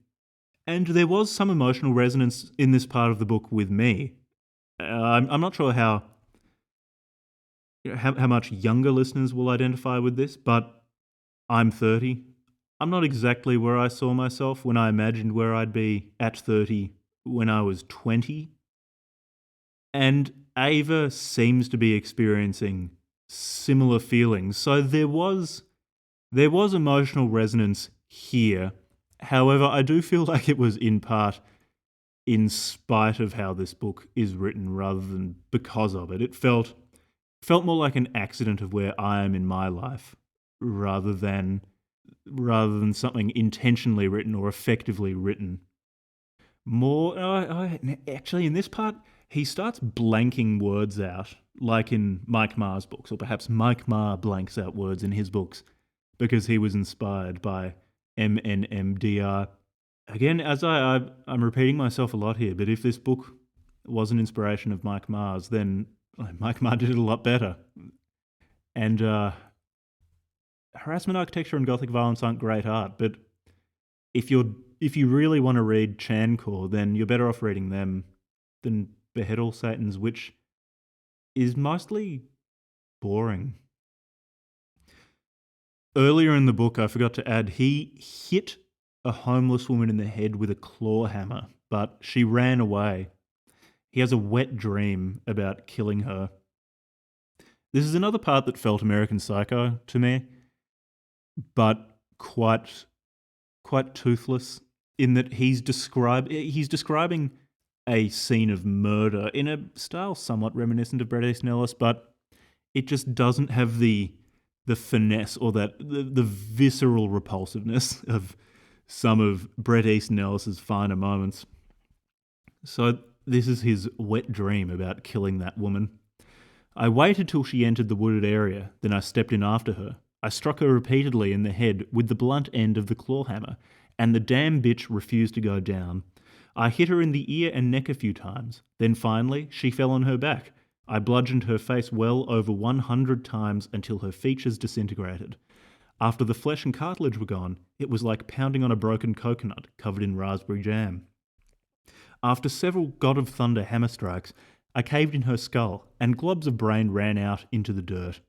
And there was some emotional resonance in this part of the book with me. I'm not sure how much younger listeners will identify with this, but I'm 30. I'm not exactly where I saw myself when I imagined where I'd be at 30 when I was 20. And Ava seems to be experiencing similar feelings. So there was emotional resonance here. However, I do feel like it was in part in spite of how this book is written rather than because of it. It felt more like an accident of where I am in my life rather than something intentionally written or effectively written. Actually, in this part, he starts blanking words out, like in Mike Marr's books, or perhaps Mike Marr blanks out words in his books because he was inspired by MNMDR. Again, as I'm repeating myself a lot here, but if this book was an inspiration of Mike Marr's, then Mike Marr did it a lot better. And harassment architecture and gothic violence aren't great art, but if you really want to read Chancor, then you're better off reading them than Beheadal Satans, which is mostly boring. Earlier in the book, I forgot to add, he hit a homeless woman in the head with a claw hammer, but she ran away. He has a wet dream about killing her. This is another part that felt American Psycho to me, but quite toothless in that he's describing a scene of murder in a style somewhat reminiscent of Bret Easton Ellis, but it just doesn't have the finesse or that the visceral repulsiveness of some of Bret Easton Ellis's finer moments. So this is his wet dream about killing that woman. I waited till she entered the wooded area, then I stepped in after her. I struck her repeatedly in the head with the blunt end of the claw hammer, and the damn bitch refused to go down. I hit her in the ear and neck a few times. Then finally, she fell on her back. I bludgeoned her face well over 100 times until her features disintegrated. After the flesh and cartilage were gone, it was like pounding on a broken coconut covered in raspberry jam. After several God of Thunder hammer strikes, I caved in her skull, and globs of brain ran out into the dirt.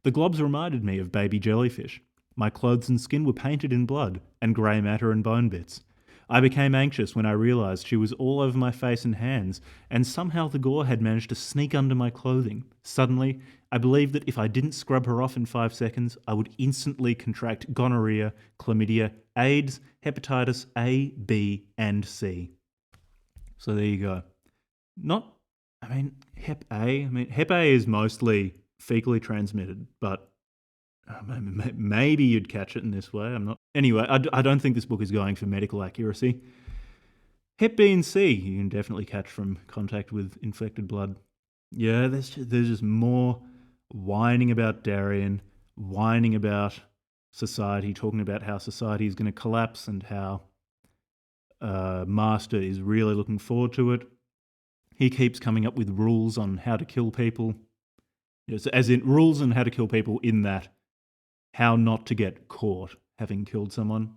The globs reminded me of baby jellyfish. My clothes and skin were painted in blood, and grey matter and bone bits. I became anxious when I realized she was all over my face and hands, and somehow the gore had managed to sneak under my clothing. Suddenly, I believed that if I didn't scrub her off in 5 seconds, I would instantly contract gonorrhea, chlamydia, AIDS, hepatitis A, B, and C. So there you go. Hep A. Hep A is mostly fecally transmitted, but maybe you'd catch it in this way. I'm not. Anyway, I don't think this book is going for medical accuracy. Hep B and C you can definitely catch from contact with infected blood. Yeah, there's just more whining about Darien, whining about society, talking about how society is going to collapse and how Master is really looking forward to it. He keeps coming up with rules on how to kill people. Yes, as in rules on how to kill people in that how not to get caught having killed someone.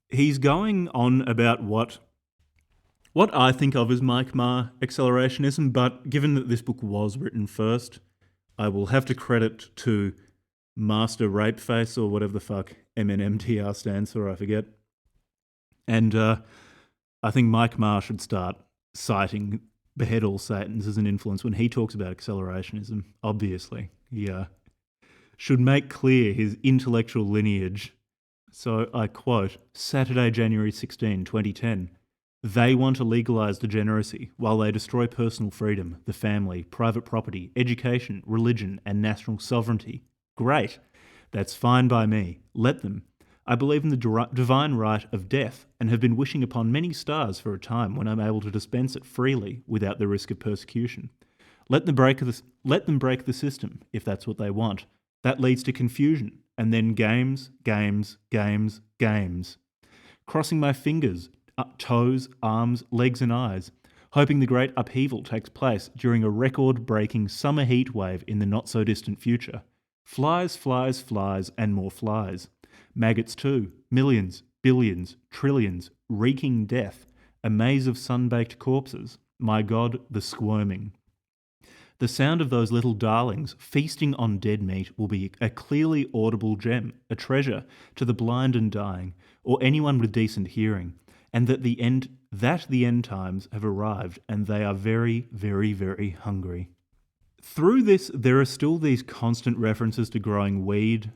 He's going on about what I think of as Mike Marr accelerationism, but given that this book was written first, I will have to credit to Master Rapeface or whatever the fuck MNMTR stands for, I forget. And I think Mike Marr should start citing Behead All Satans as an influence when he talks about accelerationism, obviously. He should make clear his intellectual lineage. So I quote, Saturday, January 16, 2010. They want to legalise degeneracy while they destroy personal freedom, the family, private property, education, religion, and national sovereignty. Great. That's fine by me. Let them. I believe in the divine right of death and have been wishing upon many stars for a time when I'm able to dispense it freely without the risk of persecution. Let them break the system if that's what they want. That leads to confusion, and then games, games, games, games. Crossing my fingers, toes, arms, legs and eyes, hoping the great upheaval takes place during a record-breaking summer heat wave in the not-so-distant future. Flies, flies, flies, and more flies. Maggots too, millions, billions, trillions, reeking death, a maze of sun-baked corpses. My God, the squirming. The sound of those little darlings feasting on dead meat will be a clearly audible gem, a treasure to the blind and dying, or anyone with decent hearing, and that the end times have arrived, and they are very, very, very hungry. Through this, there are still these constant references to growing weed,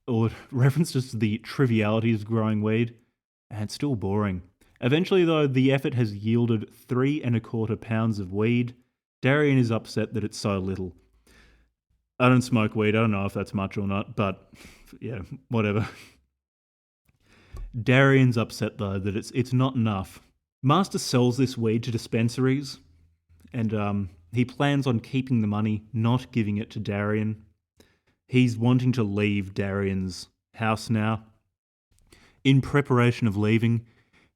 or references to the trivialities of growing weed, and it's still boring. Eventually, though, the effort has yielded 3 1/4 pounds of weed. Darien is upset that it's so little. I don't smoke weed, I don't know if that's much or not, but yeah, whatever. Darien's upset though that it's not enough. Master sells this weed to dispensaries, and he plans on keeping the money, not giving it to Darien. He's wanting to leave Darien's house now. In preparation of leaving,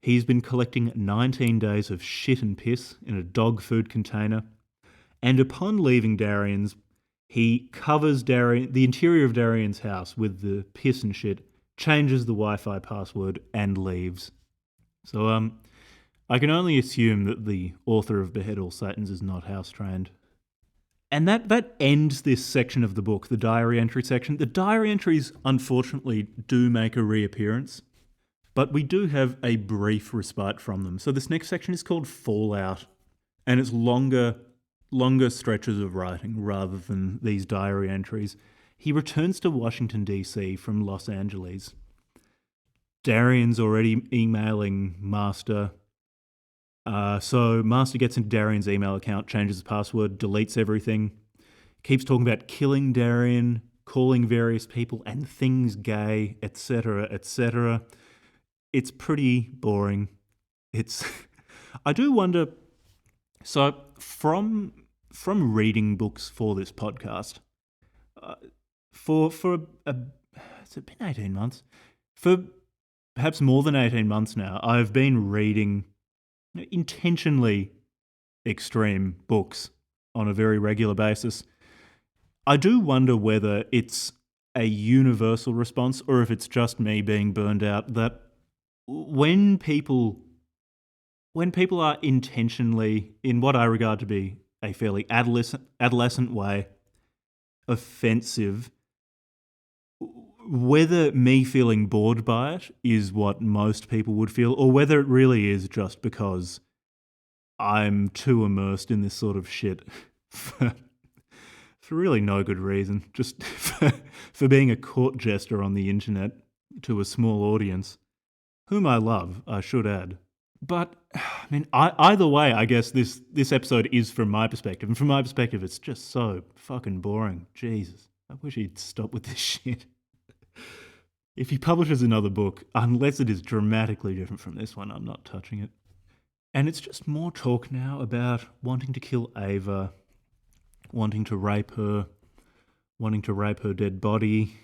he's been collecting 19 days of shit and piss in a dog food container. And upon leaving Darien's, he covers the interior of Darien's house with the piss and shit, changes the Wi-Fi password, and leaves. So, I can only assume that the author of Behead All Satans is not house-trained. And that ends this section of the book, the diary entry section. The diary entries, unfortunately, do make a reappearance, but we do have a brief respite from them. So this next section is called Fallout, and it's longer stretches of writing rather than these diary entries. He returns to Washington, D.C. from Los Angeles. Darien's already emailing Master. So Master gets into Darien's email account, changes his password, deletes everything, keeps talking about killing Darien, calling various people and things gay, etc., etc. It's pretty boring. I do wonder. So from reading books for this podcast, has it been 18 months? For perhaps more than 18 months now, I've been reading intentionally extreme books on a very regular basis. I do wonder whether it's a universal response or if it's just me being burned out, that when people are intentionally, in what I regard to be a fairly adolescent way, offensive, Whether me feeling bored by it is what most people would feel, or whether it really is just because I'm too immersed in this sort of shit for, for really no good reason, just for being a court jester on the internet to a small audience, whom I love, I should add. But I mean, either way, I guess this episode is from my perspective, and from my perspective, it's just so fucking boring. Jesus, I wish he'd stop with this shit. If he publishes another book, unless it is dramatically different from this one, I'm not touching it. And it's just more talk now about wanting to kill Ava, wanting to rape her dead body.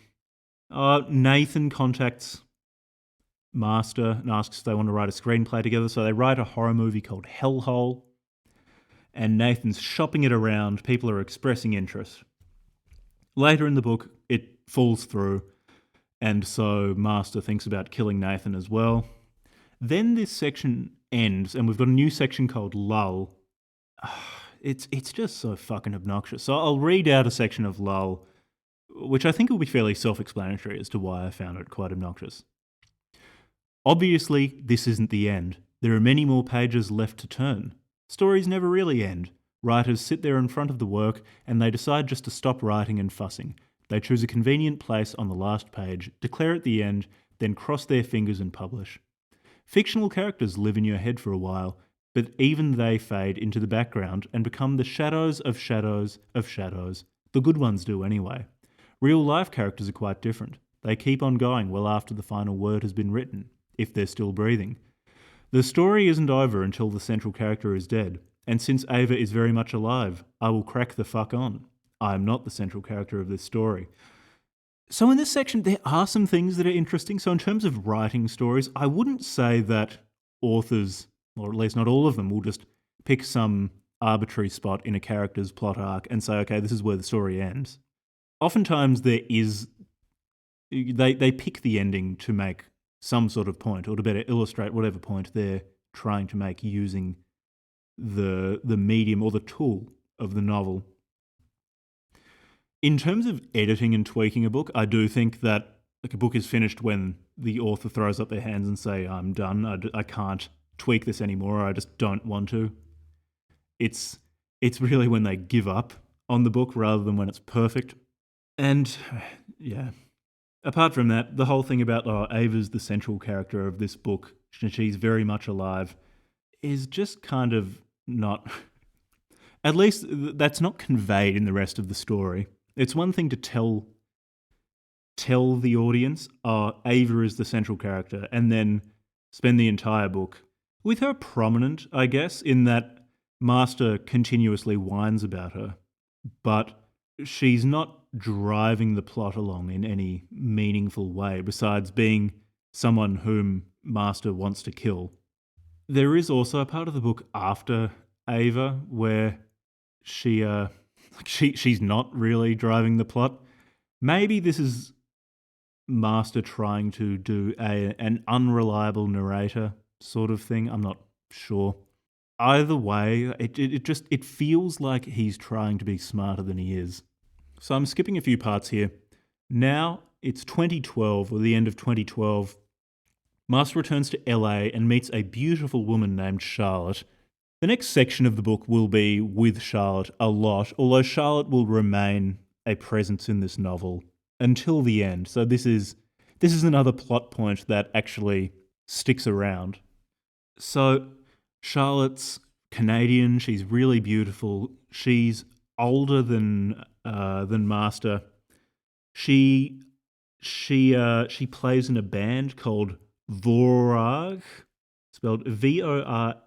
Nathan contacts Master and asks if they want to write a screenplay together. So they write a horror movie called Hellhole. And Nathan's shopping it around. People are expressing interest. Later in the book, it falls through. And so Master thinks about killing Nathan as well. Then this section ends, and we've got a new section called Lull. It's just so fucking obnoxious. So I'll read out a section of Lull, which I think will be fairly self-explanatory as to why I found it quite obnoxious. Obviously, this isn't the end. There are many more pages left to turn. Stories never really end. Writers sit there in front of the work, and they decide just to stop writing and fussing. They choose a convenient place on the last page, declare at the end, then cross their fingers and publish. Fictional characters live in your head for a while, but even they fade into the background and become the shadows of shadows of shadows. The good ones do anyway. Real-life characters are quite different. They keep on going well after the final word has been written, if they're still breathing. The story isn't over until the central character is dead, and since Ava is very much alive, I will crack the fuck on. I am not the central character of this story. So in this section, there are some things that are interesting. So in terms of writing stories, I wouldn't say that authors, or at least not all of them, will just pick some arbitrary spot in a character's plot arc and say, okay, this is where the story ends. Oftentimes they pick the ending to make some sort of point, or to better illustrate whatever point they're trying to make using the medium or the tool of the novel. In terms of editing and tweaking a book, I do think that a book is finished when the author throws up their hands and say, I'm done, I can't tweak this anymore, I just don't want to. It's really when they give up on the book rather than when it's perfect. And yeah, apart from that, the whole thing about Ava's the central character of this book, she's very much alive, is just kind of not... At least that's not conveyed in the rest of the story. It's one thing to tell the audience, Ava is the central character, and then spend the entire book with her prominent, I guess, in that Master continuously whines about her, but she's not driving the plot along in any meaningful way besides being someone whom Master wants to kill. There is also a part of the book after Ava where she's not really driving the plot. Maybe this is Master trying to do an unreliable narrator sort of thing. I'm not sure. Either way, it feels like he's trying to be smarter than he is. So I'm skipping a few parts here. Now it's 2012, or the end of 2012. Master returns to LA and meets a beautiful woman named Charlotte. The next section of the book will be with Charlotte a lot, although Charlotte will remain a presence in this novel until the end. So this is another plot point that actually sticks around. So Charlotte's Canadian, she's really beautiful. She's older than Master. She plays in a band called Voragh, spelled VORAGGHH !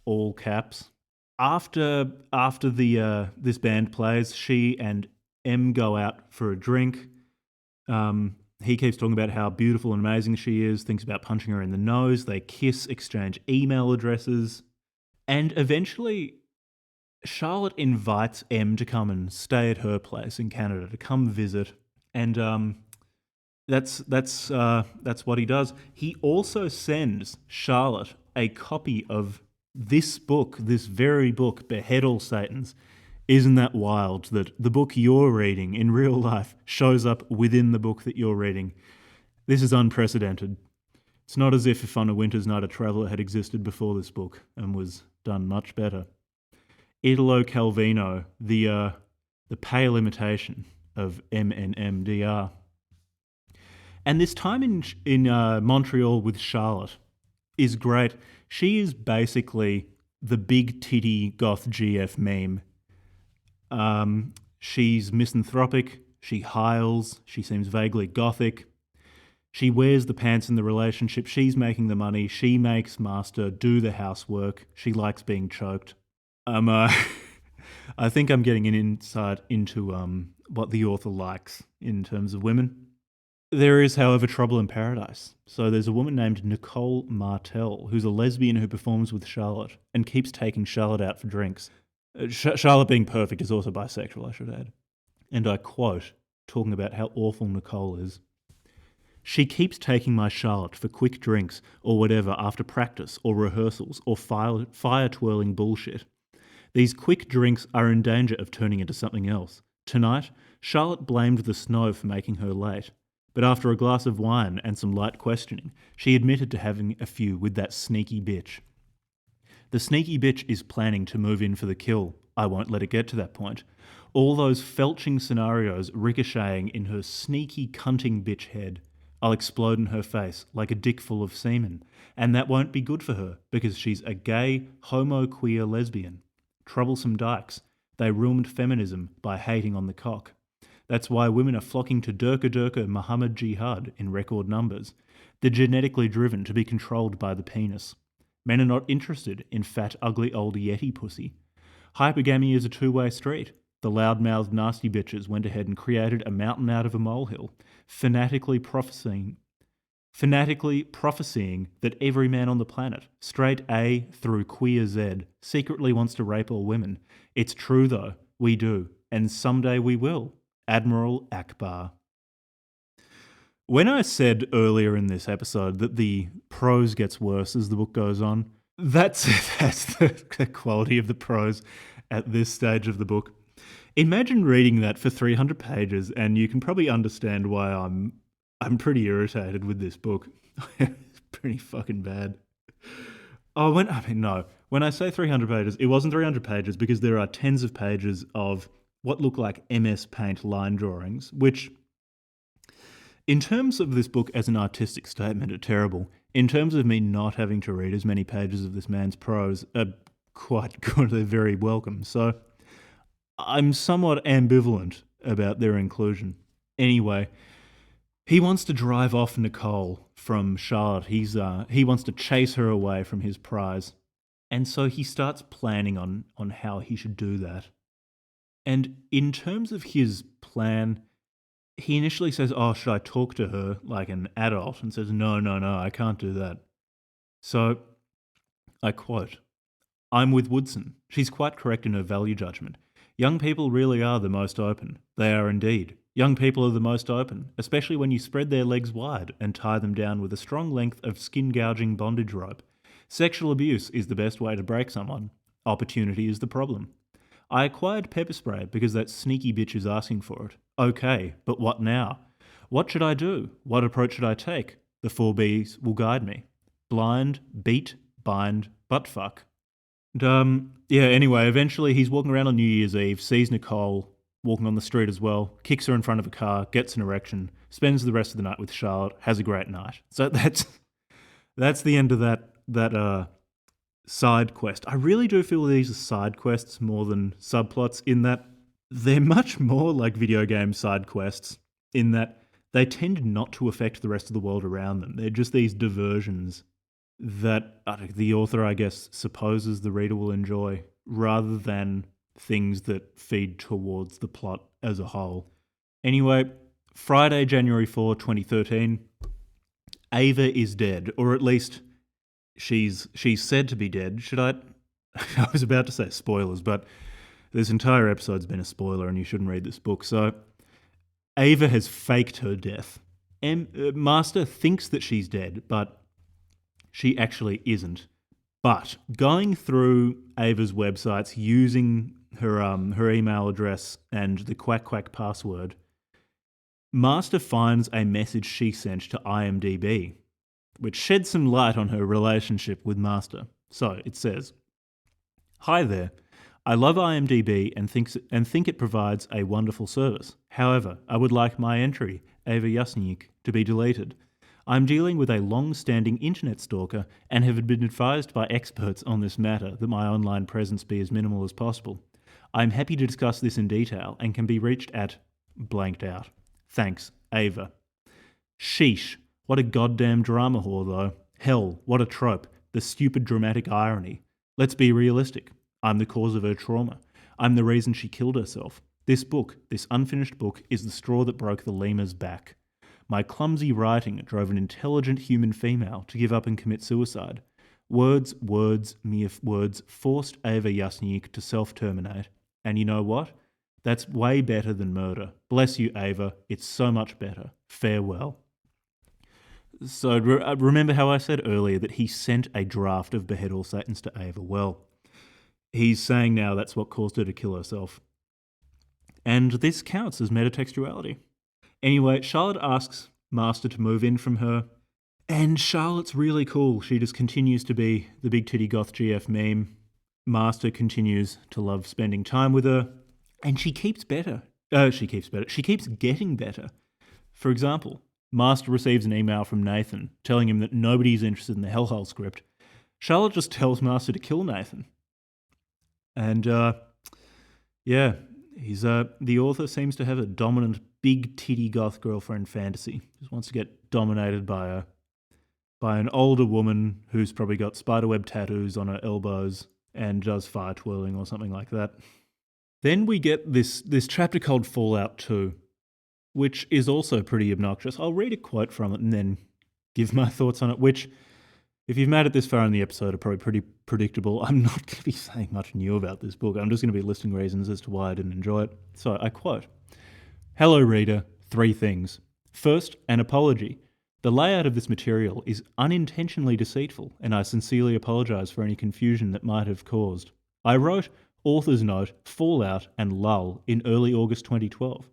All caps. After this band plays, she and M go out for a drink. He keeps talking about how beautiful and amazing she is, thinks about punching her in the nose. They kiss, exchange email addresses, and eventually Charlotte invites M to come and stay at her place in Canada, to come visit, and that's what he does. He also sends Charlotte a copy of this book, this very book, Behead All Satans. Isn't that wild that the book you're reading in real life shows up within the book that you're reading? This is unprecedented. It's not as if On a Winter's Night a Traveller had existed before this book and was done much better. Italo Calvino, the pale imitation of MNMDR. And this time in Montreal with Charlotte is great. She is basically the big titty goth GF meme. She's misanthropic, she hiles, she seems vaguely gothic. She wears the pants in the relationship, she's making the money, she makes Master do the housework, she likes being choked. I think I'm getting an insight into what the author likes in terms of women. There is, however, trouble in paradise. So there's a woman named Nicole Martel, who's a lesbian who performs with Charlotte and keeps taking Charlotte out for drinks. Charlotte, being perfect, is also bisexual, I should add. And I quote, talking about how awful Nicole is, "She keeps taking my Charlotte for quick drinks or whatever after practice or rehearsals or fire-twirling bullshit. These quick drinks are in danger of turning into something else. Tonight, Charlotte blamed the snow for making her late. But after a glass of wine and some light questioning, she admitted to having a few with that sneaky bitch. The sneaky bitch is planning to move in for the kill. I won't let it get to that point. All those felching scenarios ricocheting in her sneaky cunting bitch head. I'll explode in her face like a dick full of semen. And that won't be good for her because she's a gay, homo-queer lesbian. Troublesome dykes. They ruined feminism by hating on the cock. That's why women are flocking to Durka Muhammad Jihad in record numbers. They're genetically driven to be controlled by the penis. Men are not interested in fat, ugly old Yeti pussy. Hypergamy is a two-way street. The loud-mouthed nasty bitches went ahead and created a mountain out of a molehill, fanatically prophesying that every man on the planet, straight A through queer Z, secretly wants to rape all women. It's true though, we do, and someday we will. Admiral Akbar." When I said earlier in this episode that the prose gets worse as the book goes on, that's the quality of the prose at this stage of the book. Imagine reading that for 300 pages, and you can probably understand why I'm pretty irritated with this book. It's pretty fucking bad. When I say 300 pages, it wasn't 300 pages because there are tens of pages of what look like MS Paint line drawings, which, in terms of this book as an artistic statement, are terrible. In terms of me not having to read as many pages of this man's prose, are quite good. They're very welcome. So I'm somewhat ambivalent about their inclusion. Anyway, he wants to drive off Nicole from Charlotte. He wants to chase her away from his prize. And so he starts planning on how he should do that. And in terms of his plan, he initially says, should I talk to her like an adult? And says, no, I can't do that. So, I quote, "I'm with Woodson. She's quite correct in her value judgment. Young people really are the most open. They are indeed. Young people are the most open, especially when you spread their legs wide and tie them down with a strong length of skin-gouging bondage rope. Sexual abuse is the best way to break someone. Opportunity is the problem. I acquired pepper spray because that sneaky bitch is asking for it. Okay, but what now? What should I do? What approach should I take? The 4 Bs will guide me. Blind, beat, bind, butt fuck." And, anyway, eventually he's walking around on New Year's Eve, sees Nicole walking on the street as well, kicks her in front of a car, gets an erection, spends the rest of the night with Charlotte, has a great night. So that's the end of that side quest. I really do feel these are side quests more than subplots, in that they're much more like video game side quests, in that they tend not to affect the rest of the world around them. They're just these diversions that the author, I guess, supposes the reader will enjoy, rather than things that feed towards the plot as a whole. Anyway, Friday, January 4, 2013, Ava is dead, or at least she's said to be dead. Should I? I was about to say spoilers, but this entire episode's been a spoiler and you shouldn't read this book. So Ava has faked her death. Master thinks that she's dead, but she actually isn't. But going through Ava's websites, using her email address and the quack quack password, Master finds a message she sent to IMDb, which sheds some light on her relationship with Master. So it says, "Hi there. I love IMDb and think it provides a wonderful service. However, I would like my entry, Ava Yasnyuk, to be deleted. I'm dealing with a long-standing internet stalker and have been advised by experts on this matter that my online presence be as minimal as possible. I'm happy to discuss this in detail and can be reached at blanked out. Thanks, Ava." Sheesh, what a goddamn drama whore though. Hell, what a trope. The stupid dramatic irony. Let's be realistic. I'm the cause of her trauma. I'm the reason she killed herself. This book, this unfinished book, is the straw that broke the lemur's back. My clumsy writing drove an intelligent human female to give up and commit suicide. Words, mere words forced Ava Yasnyuk to self-terminate. And you know what? That's way better than murder. Bless you, Ava. It's so much better. Farewell. So remember how I said earlier that he sent a draft of Behead All Satans to Ava? Well, he's saying now that's what caused her to kill herself. And this counts as metatextuality. Anyway, Charlotte asks Master to move in from her, and Charlotte's really cool. She just continues to be the big titty goth GF meme. Master continues to love spending time with her, and she keeps better. She keeps getting better. For example, Master receives an email from Nathan telling him that nobody's interested in the Hellhole script. Charlotte just tells Master to kill Nathan. And, the author seems to have a dominant big titty goth girlfriend fantasy. Just wants to get dominated by an older woman who's probably got spiderweb tattoos on her elbows and does fire twirling or something like that. Then we get this chapter called Fallout 2, which is also pretty obnoxious. I'll read a quote from it and then give my thoughts on it, which, if you've made it this far in the episode, are probably pretty predictable. I'm not going to be saying much new about this book. I'm just going to be listing reasons as to why I didn't enjoy it. So I quote, "Hello, reader. 3 things. First, an apology. The layout of this material is unintentionally deceitful, and I sincerely apologise for any confusion that might have caused. I wrote author's note, Fallout, and lull in early August 2012.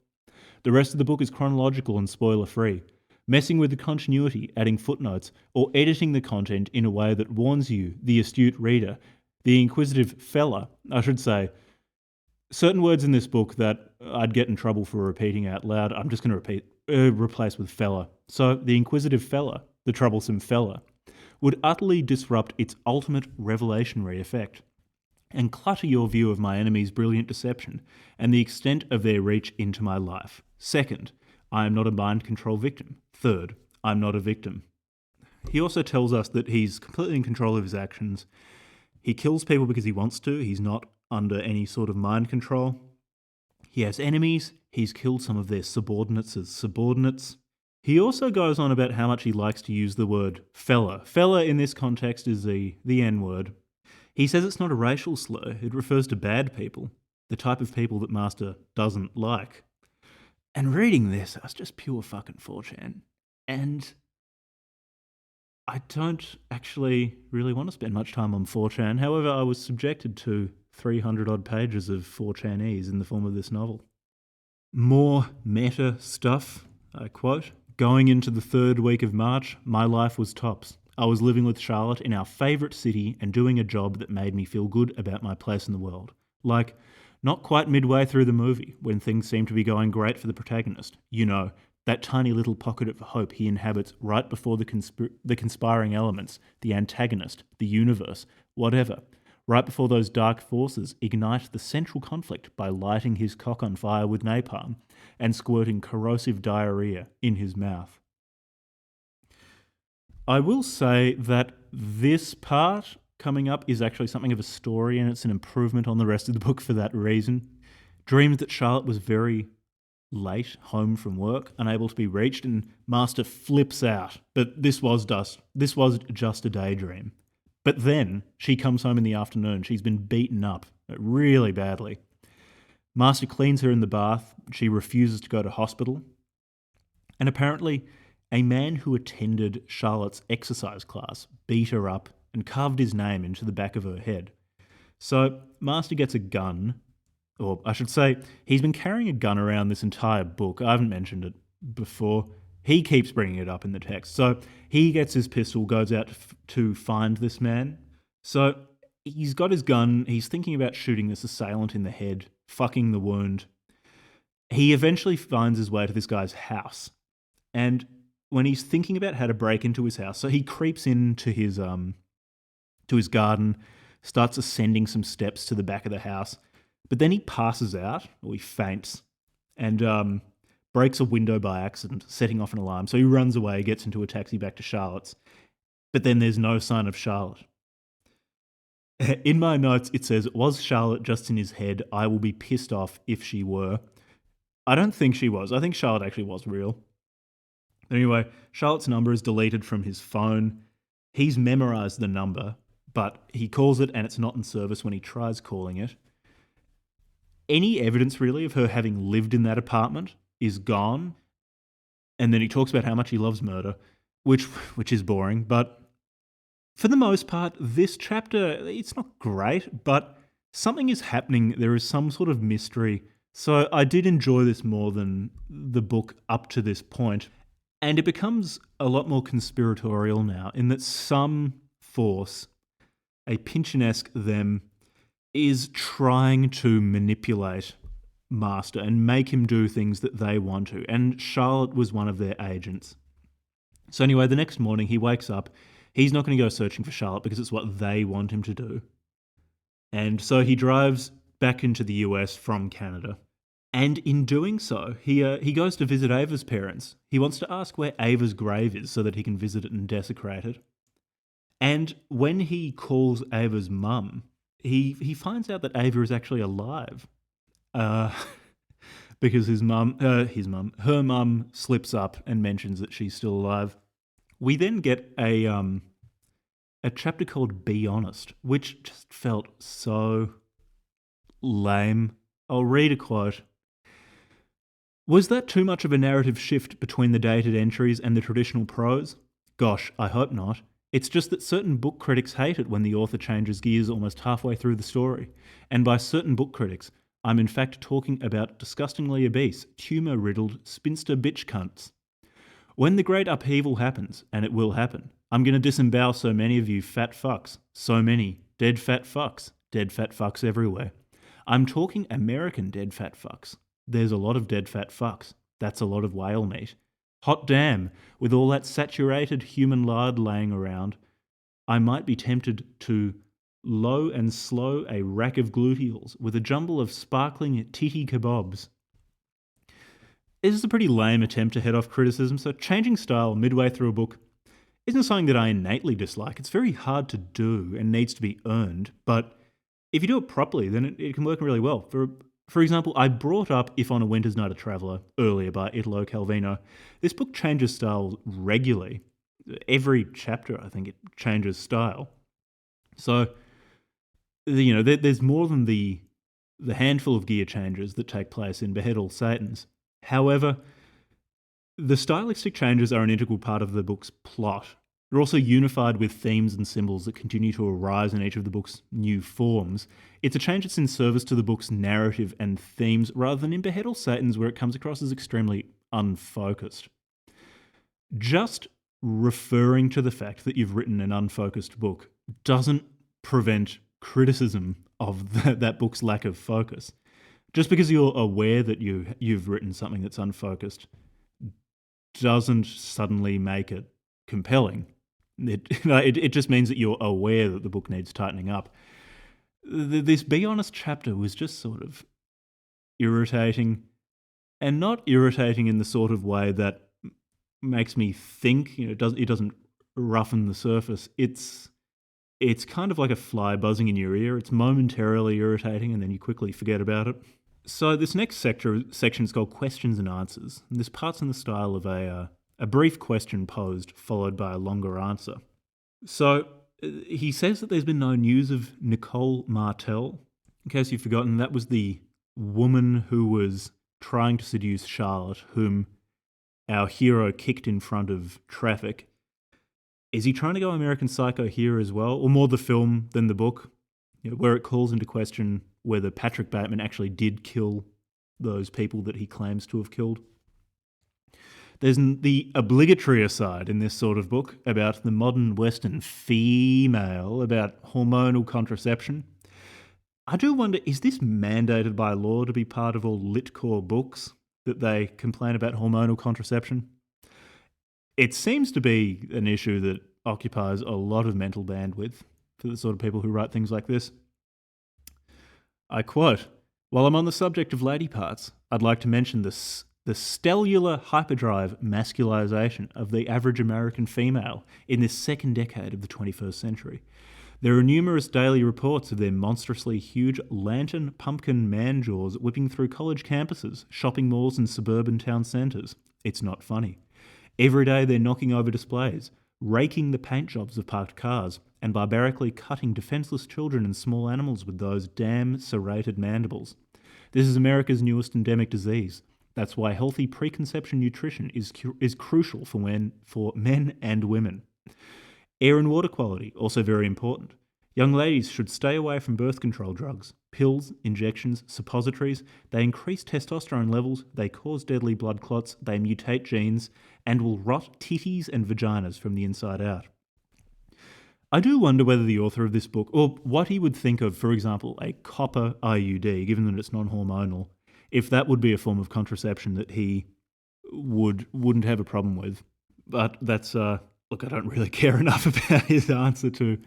The rest of the book is chronological and spoiler-free. Messing with the continuity, adding footnotes, or editing the content in a way that warns you, the astute reader, the inquisitive fella, I should say, certain words in this book that I'd get in trouble for repeating out loud, I'm just going to replace with fella. So the inquisitive fella, the troublesome fella, would utterly disrupt its ultimate revelationary effect and clutter your view of my enemy's brilliant deception and the extent of their reach into my life. Second, I am not a mind control victim. Third, I'm not a victim." He also tells us that he's completely in control of his actions. He kills people because he wants to. He's not under any sort of mind control. He has enemies. He's killed some of their subordinates as subordinates. He also goes on about how much he likes to use the word fella. Fella in this context is the N-word. He says it's not a racial slur. It refers to bad people, the type of people that Master doesn't like. And reading this, that's just pure fucking 4chan. And I don't actually really want to spend much time on 4chan. However, I was subjected to 300-odd pages of 4chanese in the form of this novel. More meta stuff, I quote, "Going into the 3rd week of March, my life was tops. I was living with Charlotte in our favourite city and doing a job that made me feel good about my place in the world. Like, not quite midway through the movie, when things seem to be going great for the protagonist. You know, that tiny little pocket of hope he inhabits right before the conspiring elements, the antagonist, the universe, whatever. Right before those dark forces ignite the central conflict by lighting his cock on fire with napalm and squirting corrosive diarrhea in his mouth." I will say that this part coming up is actually something of a story, and it's an improvement on the rest of the book for that reason. Dreams that Charlotte was very late home from work, unable to be reached, and Master flips out. But this was just a daydream. But then she comes home in the afternoon. She's been beaten up really badly. Master cleans her in the bath. She refuses to go to hospital. And apparently, a man who attended Charlotte's exercise class beat her up and carved his name into the back of her head. So Master gets a gun or I should say, he's been carrying a gun around this entire book. I haven't mentioned it before. He keeps bringing it up in the text. So he gets his pistol, goes out to find this man. So he's got his gun. He's thinking about shooting this assailant in the head, fucking the wound. He eventually finds his way to this guy's house. And when he's thinking about how to break into his house, so he creeps into his garden, starts ascending some steps to the back of the house, but then he passes out, or he faints, and breaks a window by accident, setting off an alarm. So he runs away, gets into a taxi back to Charlotte's, but then there's no sign of Charlotte. In my notes, it says, "Was Charlotte just in his head? I will be pissed off if she were." I don't think she was. I think Charlotte actually was real. Anyway, Charlotte's number is deleted from his phone. He's memorized the number, but he calls it and it's not in service when he tries calling it. Any evidence, really, of her having lived in that apartment is gone. And then he talks about how much he loves murder, which is boring. But for the most part, this chapter, it's not great, but something is happening. There is some sort of mystery. So I did enjoy this more than the book up to this point. And it becomes a lot more conspiratorial now, in that some force, a Pynchon-esque them, is trying to manipulate Master and make him do things that they want to. And Charlotte was one of their agents. So anyway, the next morning he wakes up. He's not going to go searching for Charlotte because it's what they want him to do. And so he drives back into the US from Canada. And in doing so, he goes to visit Ava's parents. He wants to ask where Ava's grave is so that he can visit it and desecrate it. And when he calls Ava's mum, he finds out that Ava is actually alive. Because her mum slips up and mentions that she's still alive. We then get a chapter called Be Honest, which just felt so lame. I'll read a quote. "Was that too much of a narrative shift between the dated entries and the traditional prose? Gosh, I hope not. It's just that certain book critics hate it when the author changes gears almost halfway through the story. And by certain book critics, I'm in fact talking about disgustingly obese, tumour-riddled spinster bitch cunts. When the great upheaval happens, and it will happen, I'm going to disembowel so many of you fat fucks. So many. Dead fat fucks everywhere. I'm talking American dead fat fucks. There's a lot of dead fat fucks. That's a lot of whale meat. Hot damn, with all that saturated human lard laying around, I might be tempted to low and slow a rack of gluteals with a jumble of sparkling titty kebabs." This is a pretty lame attempt to head off criticism, so changing style midway through a book isn't something that I innately dislike. It's very hard to do and needs to be earned, but if you do it properly, then it can work really well. For example, I brought up If on a Winter's Night a Traveller earlier by Italo Calvino. This book changes style regularly. Every chapter, I think, it changes style. So, there's more than the handful of gear changes that take place in Behead All Satans. However, the stylistic changes are an integral part of the book's plot. They're also unified with themes and symbols that continue to arise in each of the book's new forms. It's a change that's in service to the book's narrative and themes, rather than in Behead All Satans, where it comes across as extremely unfocused. Just referring to the fact that you've written an unfocused book doesn't prevent criticism of that book's lack of focus. Just because you're aware that you've written something that's unfocused doesn't suddenly make it compelling. It just means that you're aware that the book needs tightening up. This Be Honest chapter was just sort of irritating, and not irritating in the sort of way that makes me think. It doesn't roughen the surface. It's kind of like a fly buzzing in your ear. It's momentarily irritating, and then you quickly forget about it. So this next section is called Questions and Answers. And this part's in the style of a brief question posed, followed by a longer answer. So he says that there's been no news of Nicole Martel. In case you've forgotten, that was the woman who was trying to seduce Charlotte, whom our hero kicked in front of traffic. Is he trying to go American Psycho here as well, or more the film than the book, where it calls into question whether Patrick Bateman actually did kill those people that he claims to have killed. There's the obligatory aside in this sort of book about the modern Western female, about hormonal contraception. I do wonder, is this mandated by law to be part of all Litcore books, that they complain about hormonal contraception? It seems to be an issue that occupies a lot of mental bandwidth for the sort of people who write things like this. I quote, "While I'm on the subject of lady parts, I'd like to mention the stellar hyperdrive masculization of the average American female in this second decade of the 21st century. There are numerous daily reports of their monstrously huge lantern pumpkin man jaws whipping through college campuses, shopping malls and suburban town centres. It's not funny. Every day they're knocking over displays, raking the paint jobs of parked cars, and barbarically cutting defenceless children and small animals with those damn serrated mandibles. This is America's newest endemic disease. That's why healthy preconception nutrition is crucial for men and women. Air and water quality, also very important. Young ladies should stay away from birth control drugs, pills, injections, suppositories. They increase testosterone levels, they cause deadly blood clots, they mutate genes, and will rot titties and vaginas from the inside out." I do wonder whether the author of this book, or what he would think of, for example, a copper IUD, given that it's non-hormonal, if that would be a form of contraception that he wouldn't have a problem with. But that's look, I don't really care enough about his answer to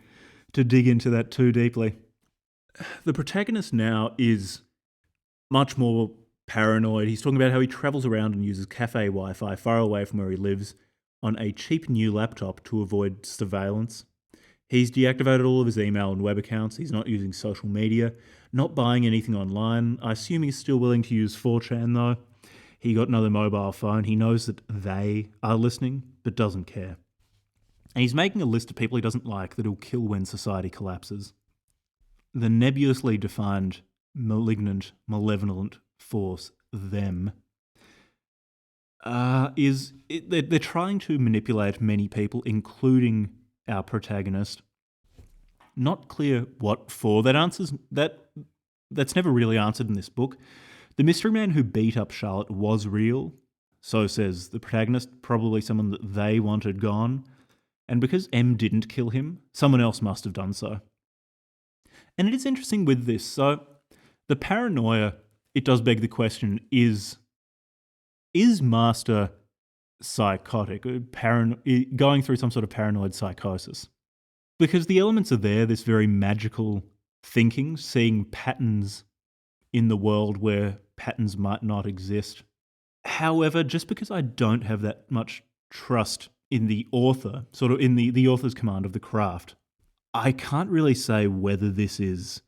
dig into that too deeply. The protagonist now is much more paranoid. He's talking about how he travels around and uses cafe Wi-Fi far away from where he lives on a cheap new laptop to avoid surveillance. He's deactivated all of his email and web accounts. He's not using social media, not buying anything online. I assume he's still willing to use 4chan though. He got another mobile phone. He knows that they are listening, but doesn't care. And he's making a list of people he doesn't like that he'll kill when society collapses. The nebulously defined, malignant, malevolent force, them, they're trying to manipulate many people, including our protagonist. Not clear what for. That's never really answered in this book. The mystery man who beat up Charlotte was real, so says the protagonist, probably someone that they wanted gone. And because M didn't kill him, someone else must have done so. And it is interesting with this. So the paranoia, it does beg the question, is Master psychotic, going through some sort of paranoid psychosis? Because the elements are there, this very magical thinking, seeing patterns in the world where patterns might not exist. However, just because I don't have that much trust in the author, sort of in the author's command of the craft, I can't really say whether this is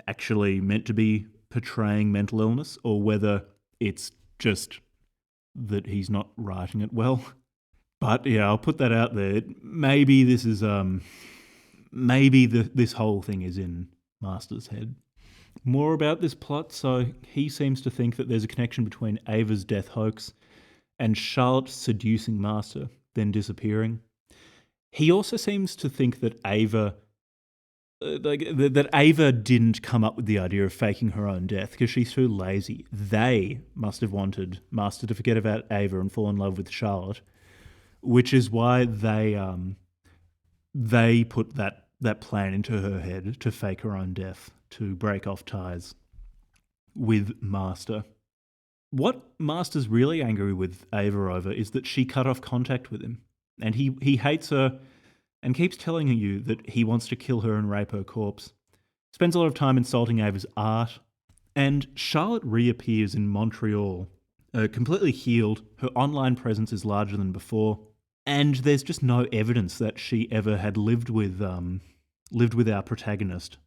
actually meant to be portraying mental illness or whether it's just that he's not writing it well. But yeah, I'll put that out there. Maybe this is this whole thing is in Master's head. More about this plot. So he seems to think that there's a connection between Ava's death hoax and Charlotte seducing Master, then disappearing. He also seems to think that Ava didn't come up with the idea of faking her own death because she's too lazy. They must have wanted Master to forget about Ava and fall in love with Charlotte, which is why they put that plan into her head to fake her own death, to break off ties with Master. What Master's really angry with Ava over is that she cut off contact with him, and he hates her and keeps telling you that he wants to kill her and rape her corpse. Spends a lot of time insulting Ava's art, and Charlotte reappears in Montreal, completely healed. Her online presence is larger than before, and there's just no evidence that she ever had lived with our protagonist,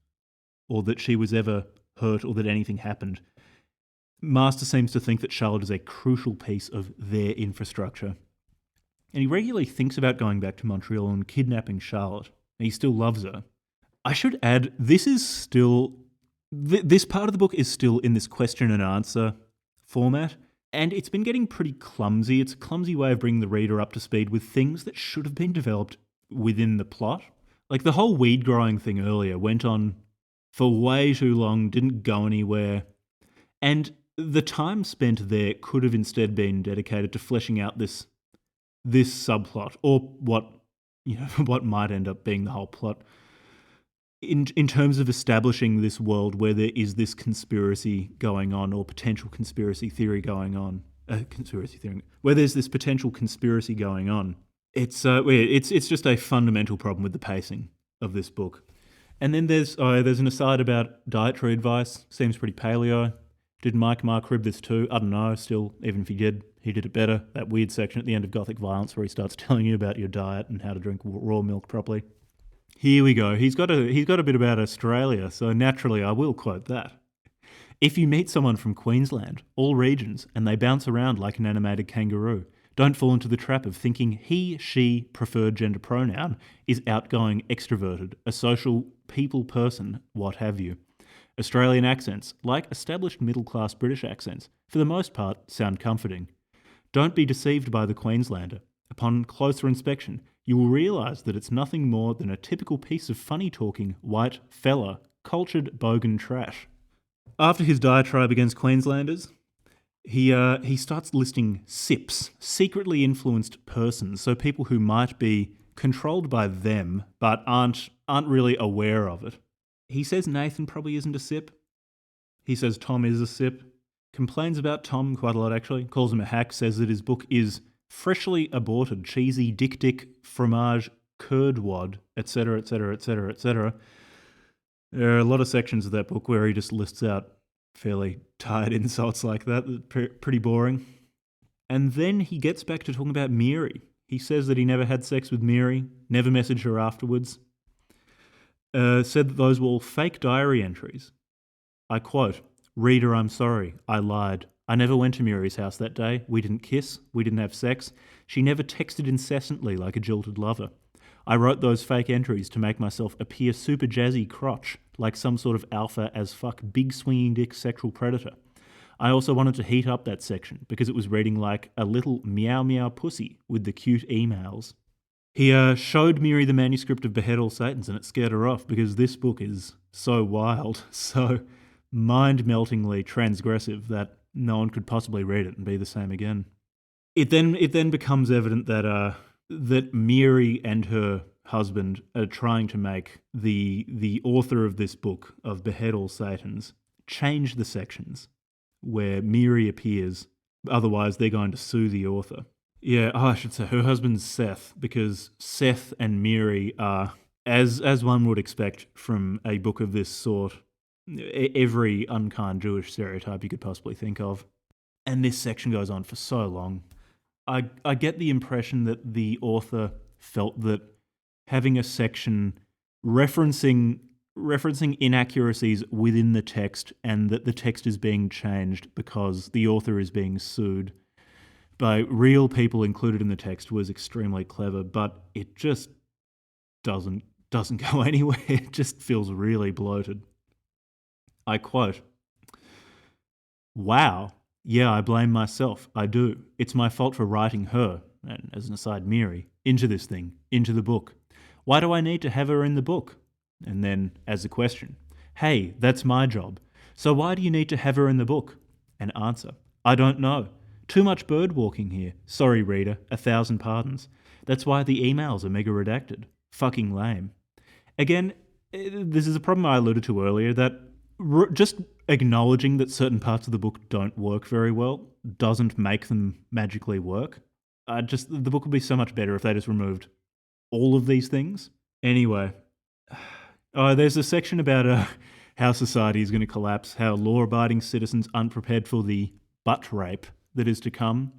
or that she was ever hurt, or that anything happened. Master seems to think that Charlotte is a crucial piece of their infrastructure. And he regularly thinks about going back to Montreal and kidnapping Charlotte. And he still loves her. I should add, this part of the book is still in this question and answer format, and it's been getting pretty clumsy. It's a clumsy way of bringing the reader up to speed with things that should have been developed within the plot. Like the whole weed growing thing earlier went on for way too long, didn't go anywhere. And the time spent there could have instead been dedicated to fleshing out this subplot, or what what might end up being the whole plot, in terms of establishing this world where there is this conspiracy going on, or potential conspiracy theory going on. Conspiracy theory where there's this potential conspiracy going on. It's just a fundamental problem with the pacing of this book. And then there's an aside about dietary advice. Seems pretty paleo. Did Mike Mark rib this too? I don't know. Still, even if he did it better. That weird section at the end of Gothic Violence where he starts telling you about your diet and how to drink raw milk properly. Here we go. He's got a bit about Australia, so naturally I will quote that. If you meet someone from Queensland, all regions, and they bounce around like an animated kangaroo, don't fall into the trap of thinking he, she, preferred gender pronoun is outgoing, extroverted, a social people person, what have you. Australian accents, like established middle-class British accents, for the most part sound comforting. Don't be deceived by the Queenslander. Upon closer inspection, you will realise that it's nothing more than a typical piece of funny-talking, white, fella, cultured bogan trash. After his diatribe against Queenslanders, he starts listing SIPs, secretly influenced persons, so people who might be controlled by them but aren't really aware of it. He says Nathan probably isn't a SIP. He says Tom is a SIP. Complains about Tom quite a lot, actually. Calls him a hack, says that his book is freshly aborted, cheesy, dick, fromage, curd wad, etc., etc., etc., etc. There are a lot of sections of that book where he just lists out fairly tired insults like that. Pretty boring. And then he gets back to talking about Miri. He says that he never had sex with Miri, never messaged her afterwards. Said that those were all fake diary entries. I quote, "Reader, I'm sorry. I lied. I never went to Miri's house that day. We didn't kiss. We didn't have sex. She never texted incessantly like a jilted lover. I wrote those fake entries to make myself appear super jazzy crotch, like some sort of alpha as fuck big swinging dick sexual predator. I also wanted to heat up that section because it was reading like a little meow meow pussy with the cute emails." He showed Miri the manuscript of Behead All Satans and it scared her off because this book is so wild, so mind-meltingly transgressive that no one could possibly read it and be the same again. It then becomes evident that that Miri and her husband are trying to make the author of this book of Behead All Satans change the sections where Miri appears, otherwise they're going to sue the author. Yeah, I should say her husband's Seth, because Seth and Miri are, as one would expect from a book of this sort, every unkind Jewish stereotype you could possibly think of. And this section goes on for so long. I get the impression that the author felt that having a section referencing inaccuracies within the text and that the text is being changed because the author is being sued by real people included in the text was extremely clever, but it just doesn't go anywhere. It just feels really bloated. I quote, "Wow, yeah, I blame myself. I do. It's my fault for writing her," and as an aside, Miri, into this thing, into the book. Why do I need to have her in the book? And then, as a question, hey, that's my job. So why do you need to have her in the book? An answer, I don't know. Too much bird walking here. Sorry, reader, 1,000 pardons. That's why the emails are mega redacted. Fucking lame. Again, this is a problem I alluded to earlier, that just acknowledging that certain parts of the book don't work very well doesn't make them magically work. The book would be so much better if they just removed all of these things. Anyway, there's a section about how society is going to collapse, how law-abiding citizens unprepared for the butt rape that is to come,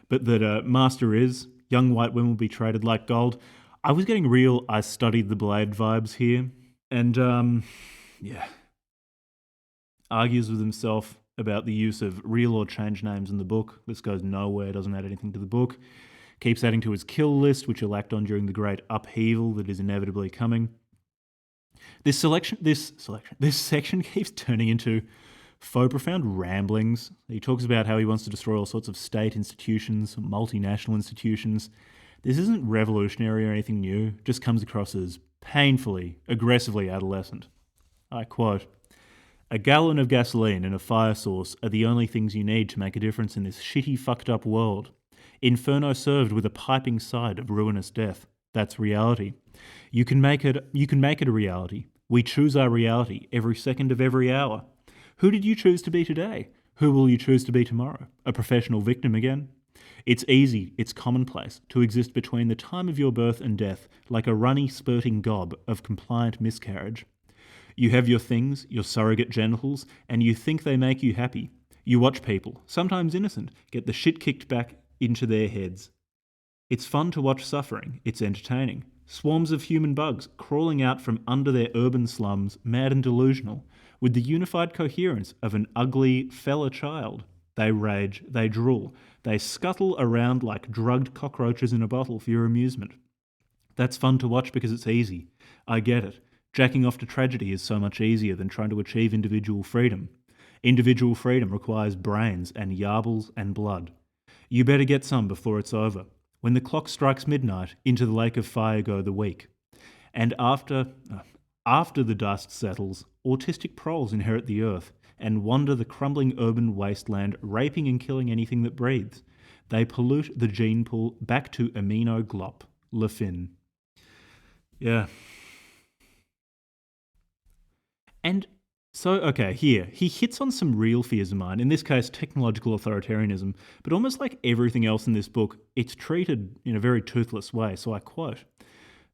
but that master is, young white women will be traded like gold. I was getting real I studied the Blade vibes here, and yeah. Argues with himself about the use of real or changed names in the book. This goes nowhere, doesn't add anything to the book. Keeps adding to his kill list, which he'll act on during the great upheaval that is inevitably coming. This section keeps turning into faux profound ramblings. He talks about how he wants to destroy all sorts of state institutions, multinational institutions. This isn't revolutionary or anything new, just comes across as painfully, aggressively adolescent. I quote, "A gallon of gasoline and a fire source are the only things you need to make a difference in this shitty, fucked up world. Inferno served with a piping side of ruinous death. That's reality. You can make it a reality. We choose our reality every second of every hour. Who did you choose to be today? Who will you choose to be tomorrow? A professional victim again? It's easy, it's commonplace, to exist between the time of your birth and death like a runny, spurting gob of compliant miscarriage. You have your things, your surrogate genitals, and you think they make you happy. You watch people, sometimes innocent, get the shit kicked back into their heads. It's fun to watch suffering, it's entertaining. Swarms of human bugs crawling out from under their urban slums, mad and delusional, with the unified coherence of an ugly fella child. They rage, they drool, they scuttle around like drugged cockroaches in a bottle for your amusement. That's fun to watch because it's easy. I get it. Jacking off to tragedy is so much easier than trying to achieve individual freedom. Individual freedom requires brains and yarbles and blood. You better get some before it's over. When the clock strikes midnight, into the lake of fire go the weak. And after the dust settles, autistic proles inherit the earth and wander the crumbling urban wasteland, raping and killing anything that breathes. They pollute the gene pool back to amino glop, Le Fin. Yeah. And so, okay, here, he hits on some real fears of mine, in this case, technological authoritarianism, but almost like everything else in this book, it's treated in a very toothless way. So I quote,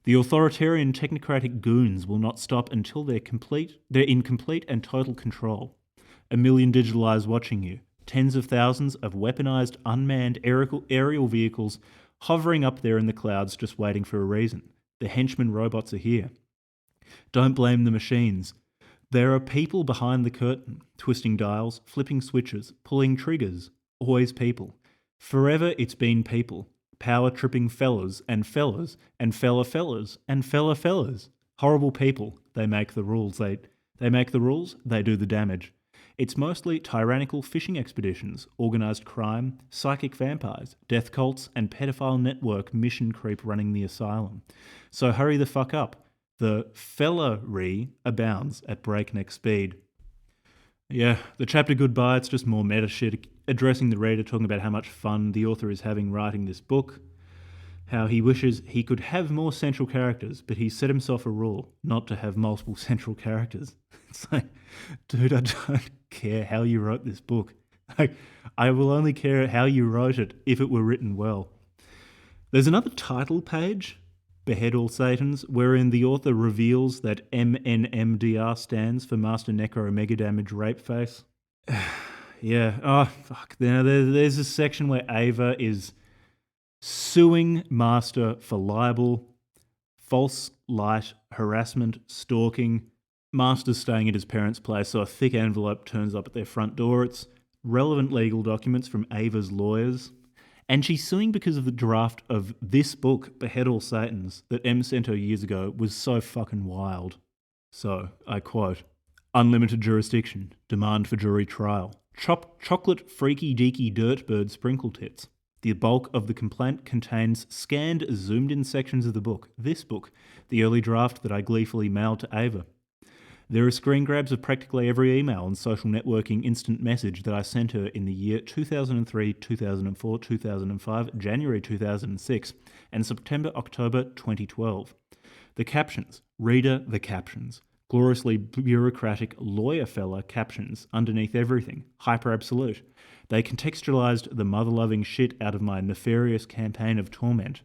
"The authoritarian technocratic goons will not stop until they're in complete and total control. A million digital eyes watching you, tens of thousands of weaponized, unmanned aerial vehicles hovering up there in the clouds just waiting for a reason. The henchmen robots are here. Don't blame the machines. There are people behind the curtain, twisting dials, flipping switches, pulling triggers. Always people. Forever it's been people. Power-tripping fellas and fellas and fellas and fellas. Horrible people. They make the rules. They make the rules, they do the damage. It's mostly tyrannical fishing expeditions, organised crime, psychic vampires, death cults, and pedophile network mission creep running the asylum. So hurry the fuck up. The fella-ry abounds at breakneck speed." Yeah, the chapter goodbye, it's just more meta shit, addressing the reader, talking about how much fun the author is having writing this book, how he wishes he could have more central characters, but he set himself a rule not to have multiple central characters. It's like, dude, I don't care how you wrote this book. I will only care how you wrote it if it were written well. There's another title page, Behead All Satans, wherein the author reveals that MNMDR stands for Master Necro Mega Damage Rape Face. Yeah, oh, fuck. There's a section where Ava is suing Master for libel, false light, harassment, stalking. Master's staying at his parents' place, so a thick envelope turns up at their front door. It's relevant legal documents from Ava's lawyers. And she's suing because of the draft of this book, Behead All Satans, that M sent her years ago was so fucking wild. So, I quote, "Unlimited jurisdiction, demand for jury trial, chocolate freaky deaky dirtbird sprinkle tits. The bulk of the complaint contains scanned, zoomed-in sections of the book, this book, the early draft that I gleefully mailed to Ava. There are screen grabs of practically every email and social networking instant message that I sent her in the year 2003, 2004, 2005, January 2006, and September-October 2012. The captions, reader the captions, gloriously bureaucratic lawyer fella captions underneath everything, hyper-absolute. They contextualized the mother-loving shit out of my nefarious campaign of torment.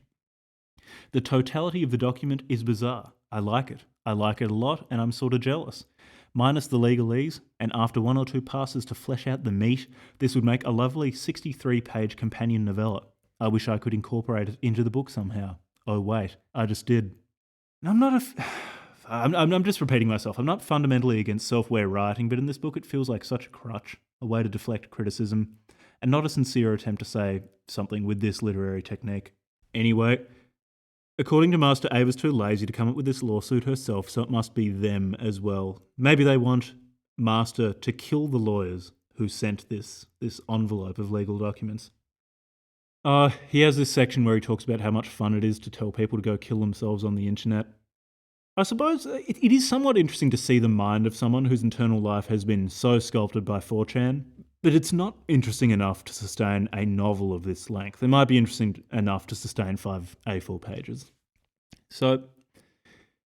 The totality of the document is bizarre. I like it. I like it a lot, and I'm sort of jealous. Minus the legalese, and after one or two passes to flesh out the meat, this would make a lovely 63-page companion novella. I wish I could incorporate it into the book somehow. Oh wait, I just did. I'm just repeating myself. I'm not fundamentally against self-aware writing, but in this book it feels like such a crutch, a way to deflect criticism, and not a sincere attempt to say something with this literary technique. Anyway, according to Master, Ava's too lazy to come up with this lawsuit herself, so it must be them as well. Maybe they want Master to kill the lawyers who sent this envelope of legal documents. He has this section where he talks about how much fun it is to tell people to go kill themselves on the internet. I suppose it is somewhat interesting to see the mind of someone whose internal life has been so sculpted by 4chan, but it's not interesting enough to sustain a novel of this length. It might be interesting enough to sustain 5 A4 pages. So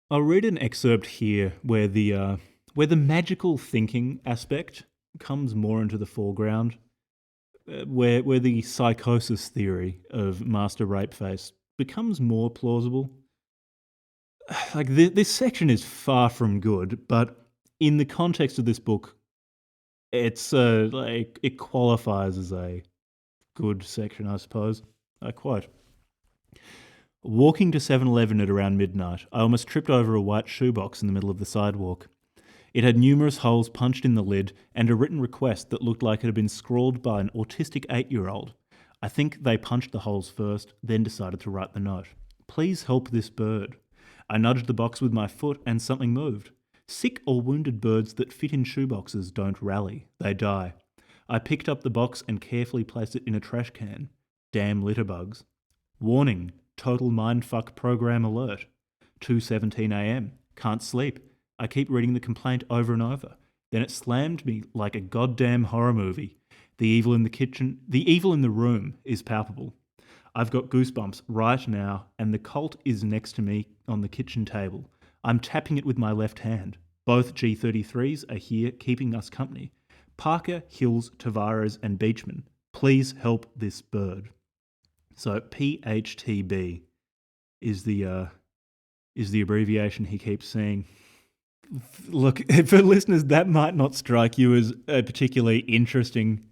I'll read an excerpt here where the magical thinking aspect comes more into the foreground, where the psychosis theory of Master Rapeface becomes more plausible. Like this section is far from good, but in the context of this book, it's like it qualifies as a good section, I suppose. I quote: "Walking to 7-Eleven at around midnight, I almost tripped over a white shoebox in the middle of the sidewalk. It had numerous holes punched in the lid and a written request that looked like it had been scrawled by an autistic 8-year-old. I think they punched the holes first, then decided to write the note. Please help this bird. I nudged the box with my foot and something moved. Sick or wounded birds that fit in shoeboxes don't rally, they die. I picked up the box and carefully placed it in a trash can. Damn litterbugs. Warning, total mindfuck program alert. 2:17 a.m. Can't sleep. I keep reading the complaint over and over. Then it slammed me like a goddamn horror movie. The evil in the room is palpable. I've got goosebumps right now, and the Colt is next to me on the kitchen table. I'm tapping it with my left hand. Both G33s are here keeping us company. Parker, Hills, Tavares, and Beachman. Please help this bird." So PHTB is the abbreviation he keeps saying. Look, for listeners, that might not strike you as a particularly interesting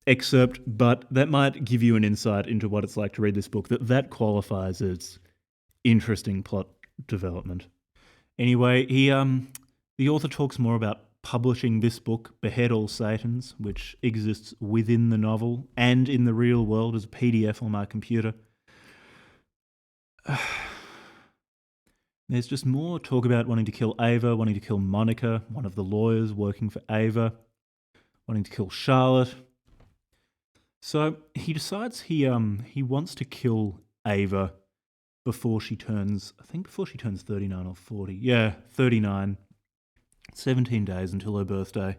excerpt, but that might give you an insight into what it's like to read this book, that qualifies as interesting plot development. Anyway, the author talks more about publishing this book, Behead All Satans, which exists within the novel and in the real world as a PDF on my computer. There's just more talk about wanting to kill Ava, wanting to kill Monica, one of the lawyers working for Ava, wanting to kill Charlotte. So he decides he wants to kill Ava before she turns 39 or 40. Yeah, 39. 17 days until her birthday.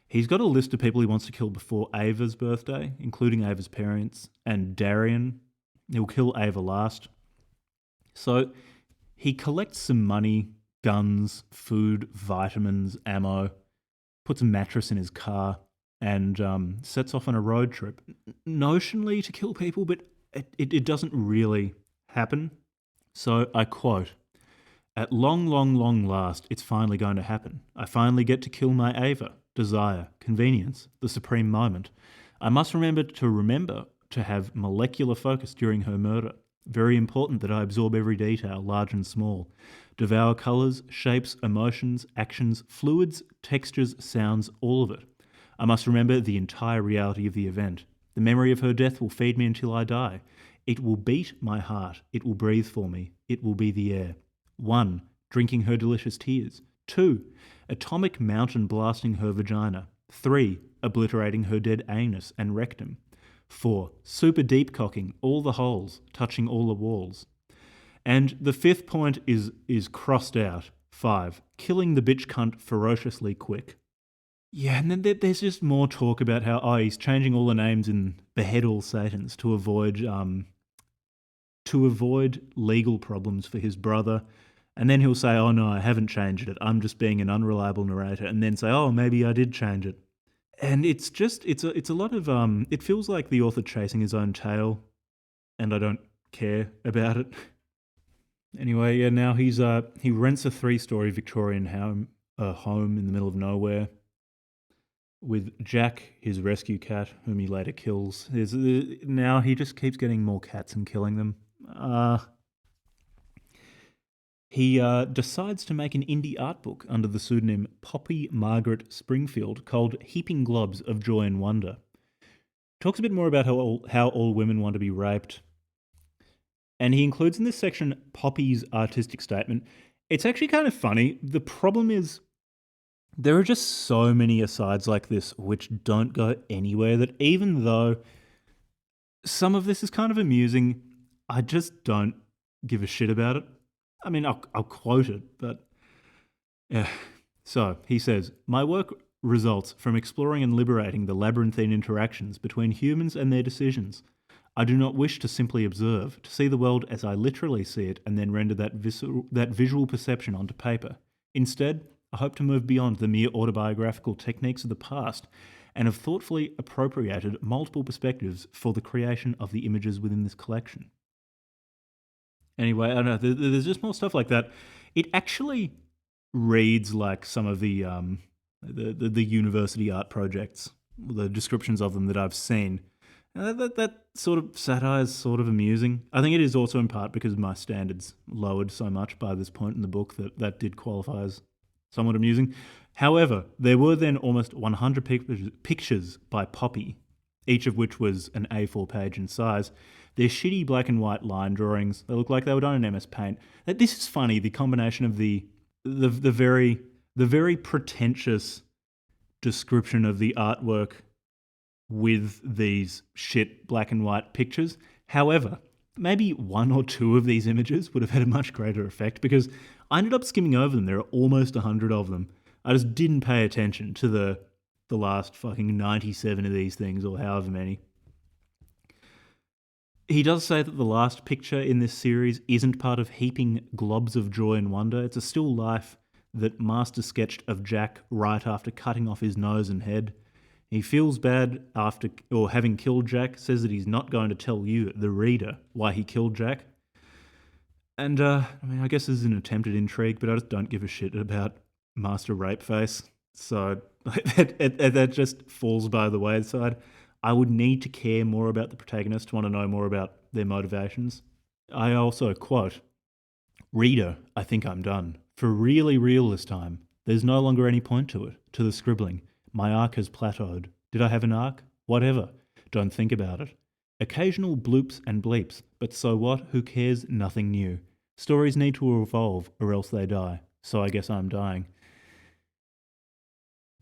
He's got a list of people he wants to kill before Ava's birthday, including Ava's parents and Darian. He'll kill Ava last. So he collects some money, guns, food, vitamins, ammo, puts a mattress in his car, and sets off on a road trip. Notionally to kill people, but it doesn't really happen. So I quote, "At long, long, long last, it's finally going to happen. I finally get to kill my Ava. Desire, convenience, the supreme moment. I must remember to have molecular focus during her murder. Very important that I absorb every detail, large and small. Devour colours, shapes, emotions, actions, fluids, textures, sounds, all of it. I must remember the entire reality of the event. The memory of her death will feed me until I die. It will beat my heart. It will breathe for me. It will be the air. 1. Drinking her delicious tears. 2. Atomic mountain blasting her vagina. 3. Obliterating her dead anus and rectum. 4. Super deep cocking all the holes, touching all the walls. And the fifth point is crossed out. 5. Killing the bitch cunt ferociously quick." Yeah, and then there's just more talk about how he's changing all the names in Behead All Satans to avoid legal problems for his brother. And then he'll say, "Oh no, I haven't changed it. I'm just being an unreliable narrator." And then say, "Oh, maybe I did change it." And it's a lot of it feels like the author chasing his own tail, and I don't care about it. Anyway, yeah, now he rents a 3-story Victorian home in the middle of nowhere with Jack, his rescue cat, whom he later kills. Now he just keeps getting more cats and killing them. He decides to make an indie art book under the pseudonym Poppy Margaret Springfield called Heaping Globs of Joy and Wonder. Talks a bit more about how all women want to be raped. And he includes in this section Poppy's artistic statement. It's actually kind of funny. The problem is there are just so many asides like this which don't go anywhere, that even though some of this is kind of amusing, I just don't give a shit about it. I mean, I'll quote it, but yeah. So he says, my work results from exploring and liberating the labyrinthine interactions between humans and their decisions. I do not wish to simply observe, to see the world as I literally see it, and then render that visual perception onto paper. Instead, I hope to move beyond the mere autobiographical techniques of the past and have thoughtfully appropriated multiple perspectives for the creation of the images within this collection. Anyway, I don't know. There's just more stuff like that. It actually reads like some of the university art projects, the descriptions of them that I've seen. And that sort of satire is sort of amusing. I think it is also in part because my standards lowered so much by this point in the book that that did qualify as somewhat amusing. However, there were then almost 100 pictures by Poppy, each of which was an A4 page in size. They're shitty black and white line drawings. They look like they were done in MS Paint. This is funny. The combination of the very pretentious description of the artwork with these shit black and white pictures. However, maybe one or two of these images would have had a much greater effect because I ended up skimming over them. There are almost 100 of them. I just didn't pay attention to the last fucking 97 of these things or however many. He does say that the last picture in this series isn't part of heaping globs of joy and wonder. It's a still life that Master sketched of Jack right after cutting off his nose and head. He feels bad after or having killed Jack, says that he's not going to tell you, the reader, why he killed Jack. And, I mean, I guess this is an attempt at intrigue, but I just don't give a shit about Master Rapeface. So that just falls by the wayside. I would need to care more about the protagonist to want to know more about their motivations. I also quote, reader, I think I'm done. For really real this time. There's no longer any point to it, to the scribbling. My arc has plateaued. Did I have an arc? Whatever. Don't think about it. Occasional bloops and bleeps, but so what? Who cares? Nothing new. Stories need to evolve, or else they die. So I guess I'm dying.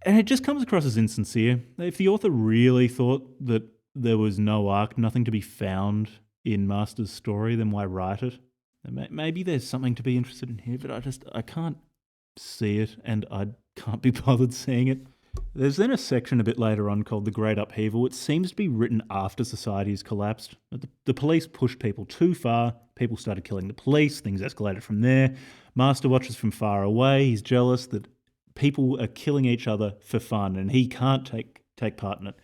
And it just comes across as insincere. If the author really thought that there was no arc, nothing to be found in Master's story, then why write it? Maybe there's something to be interested in here, but I can't see it, and I can't be bothered seeing it. There's then a section a bit later on called The Great Upheaval. It seems to be written after society has collapsed. The police pushed people too far. People started killing the police. Things escalated from there. Master watches from far away. He's jealous that people are killing each other for fun, and he can't take part in it.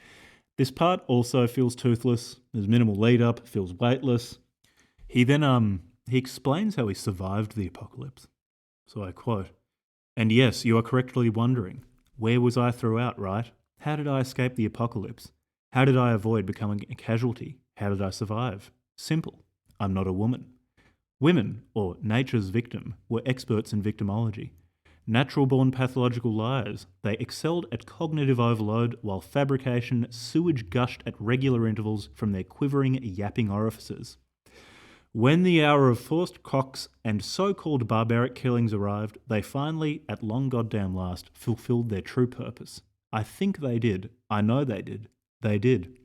This part also feels toothless. There's minimal lead up. Feels weightless. He then he explains how he survived the apocalypse. So I quote, "And yes, you are correctly wondering, where was I throughout, right? How did I escape the apocalypse? How did I avoid becoming a casualty? How did I survive? Simple. I'm not a woman. Women, or nature's victim, were experts in victimology. Natural-born pathological liars. They excelled at cognitive overload while fabrication sewage gushed at regular intervals from their quivering, yapping orifices. When the hour of forced cocks and so-called barbaric killings arrived, they finally, at long goddamn last, fulfilled their true purpose. I think they did. I know they did. They did.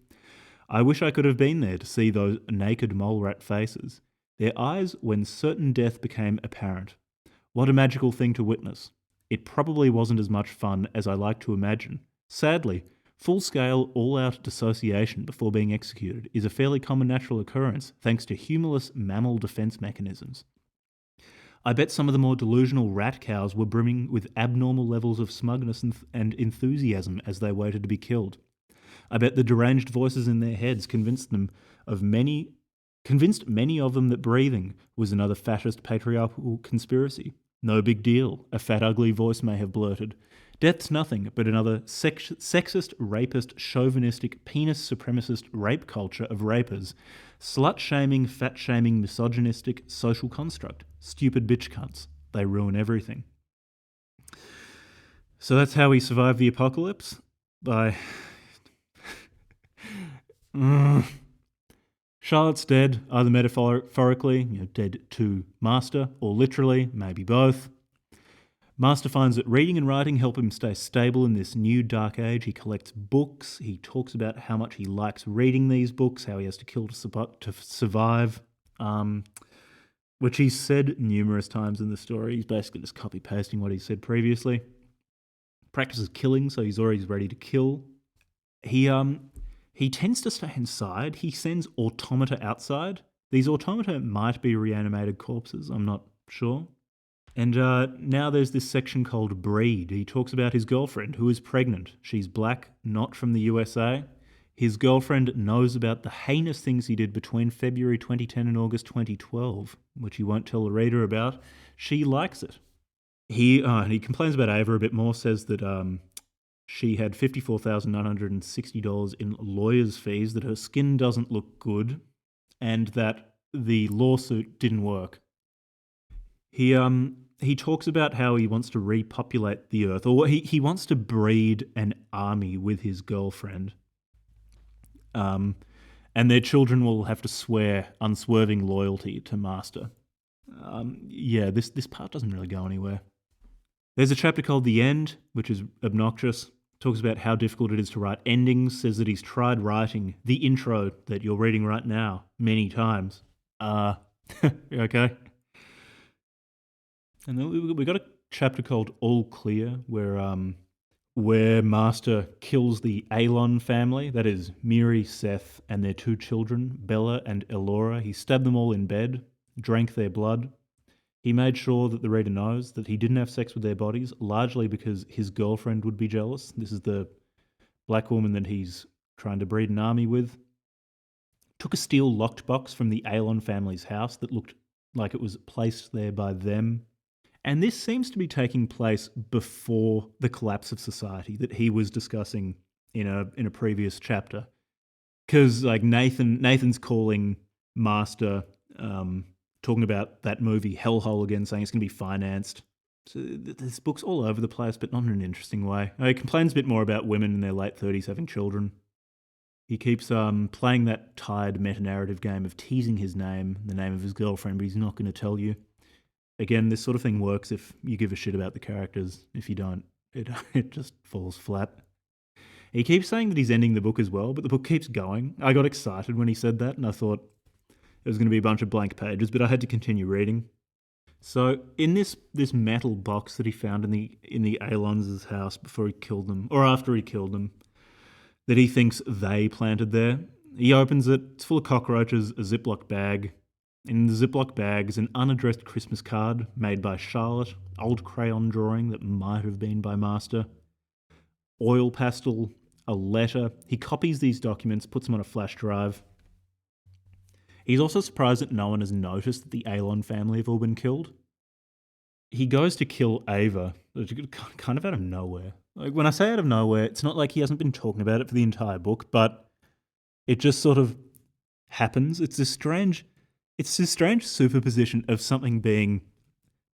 I wish I could have been there to see those naked mole rat faces. Their eyes when certain death became apparent. What a magical thing to witness. It probably wasn't as much fun as I like to imagine. Sadly, full-scale, all-out dissociation before being executed is a fairly common natural occurrence thanks to humorless mammal defense mechanisms. I bet some of the more delusional rat cows were brimming with abnormal levels of smugness and enthusiasm as they waited to be killed. I bet the deranged voices in their heads convinced many of them that breathing was another fascist patriarchal conspiracy. No big deal, a fat ugly voice may have blurted. Death's nothing but another sexist, rapist, chauvinistic, penis supremacist rape culture of rapers. Slut-shaming, fat-shaming, misogynistic social construct. Stupid bitch cunts. They ruin everything. So that's how we survive the apocalypse? By... Charlotte's dead, either metaphorically, dead to Master, or literally, maybe both. Master finds that reading and writing help him stay stable in this new dark age. He collects books. He talks about how much he likes reading these books, how he has to kill to survive. which he's said numerous times in the story. He's basically just copy pasting what he said previously. Practices killing, so he's always ready to kill. He tends to stay inside. He sends automata outside. These automata might be reanimated corpses. I'm not sure. And now there's this section called Breed. He talks about his girlfriend who is pregnant. She's black, not from the USA. His girlfriend knows about the heinous things he did between February 2010 and August 2012, which he won't tell the reader about. She likes it. He complains about Ava a bit more, says that she had $54,960 in lawyer's fees, that her skin doesn't look good, and that the lawsuit didn't work. He talks about how he wants to repopulate the earth, or he wants to breed an army with his girlfriend. And their children will have to swear unswerving loyalty to Master. This part doesn't really go anywhere. There's a chapter called The End, which is obnoxious. Talks about how difficult it is to write endings, says that he's tried writing the intro that you're reading right now many times. Okay. And then we got a chapter called All Clear, where Master kills the Alon family, that is Miri, Seth, and their two children, Bella and Elora. He stabbed them all in bed, drank their blood. He made sure that the reader knows that he didn't have sex with their bodies, largely because his girlfriend would be jealous. This is the black woman that he's trying to breed an army with. Took a steel locked box from the Alon family's house that looked like it was placed there by them. And this seems to be taking place before the collapse of society that he was discussing in a previous chapter. Because like Nathan's calling Master, talking about that movie Hellhole again, saying it's going to be financed. So this book's all over the place, but not in an interesting way. He complains a bit more about women in their late 30s having children. He keeps playing that tired meta-narrative game of teasing his name, the name of his girlfriend, but he's not going to tell you. Again, this sort of thing works if you give a shit about the characters. If you don't, it just falls flat. He keeps saying that he's ending the book as well, but the book keeps going. I got excited when he said that, and I thought it was going to be a bunch of blank pages, but I had to continue reading. So in this metal box that he found in the Alon's house before he killed them, or after he killed them, that he thinks they planted there, he opens it. It's full of cockroaches, a Ziploc bag. In the Ziploc bag is an unaddressed Christmas card made by Charlotte, old crayon drawing that might have been by Master, oil pastel, a letter. He copies these documents, puts them on a flash drive. He's also surprised that no one has noticed that the Alon family have all been killed. He goes to kill Ava, kind of out of nowhere. Like when I say out of nowhere, it's not like he hasn't been talking about it for the entire book, but it just sort of happens. It's this strange superposition of something being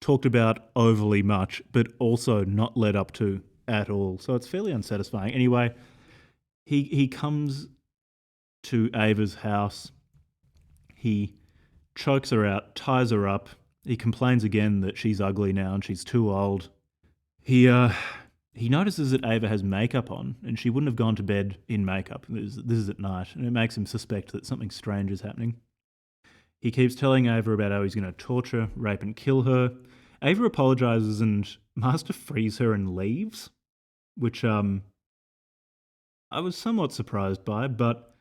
talked about overly much, but also not led up to at all. So it's fairly unsatisfying. Anyway, he comes to Ava's house. He chokes her out, ties her up. He complains again that she's ugly now and she's too old. He notices that Ava has makeup on, and she wouldn't have gone to bed in makeup. This is at night, and it makes him suspect that something strange is happening. He keeps telling Ava about how he's going to torture, rape, and kill her. Ava apologizes, and Master frees her and leaves, which I was somewhat surprised by, but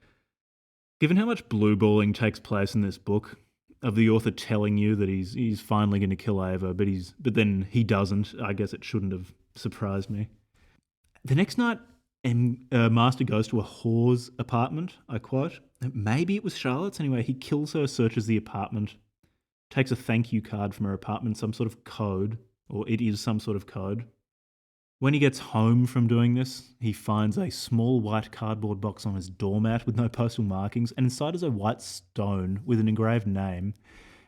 given how much blue-balling takes place in this book, of the author telling you that he's finally going to kill Ava, but then he doesn't, I guess it shouldn't have surprised me. The next night, Master goes to a whore's apartment, I quote. Maybe it was Charlotte's. Anyway, he kills her, searches the apartment, takes a thank you card from her apartment, some sort of code, or it is some sort of code. When he gets home from doing this, he finds a small white cardboard box on his doormat with no postal markings, and inside is a white stone with an engraved name.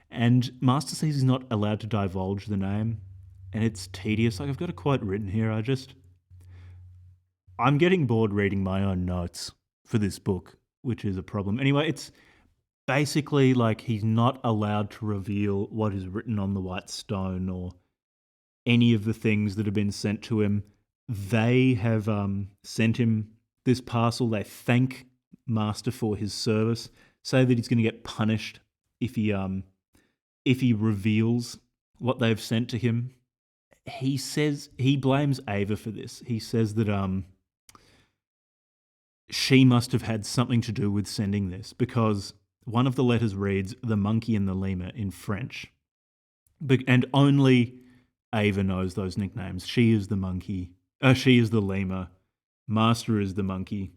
And Master says he's not allowed to divulge the name, and it's tedious. Like, I've got a quote written here. I'm getting bored reading my own notes for this book, which is a problem. Anyway, it's basically like he's not allowed to reveal what is written on the white stone or any of the things that have been sent to him. They have sent him this parcel. They thank Master for his service, say that he's going to get punished if he if he reveals what they've sent to him, he blames Ava for this. He says that she must have had something to do with sending this, because one of the letters reads "the monkey and the lemur" in French, and only Ava knows those nicknames. She is the monkey. She is the lemur. Master is the monkey.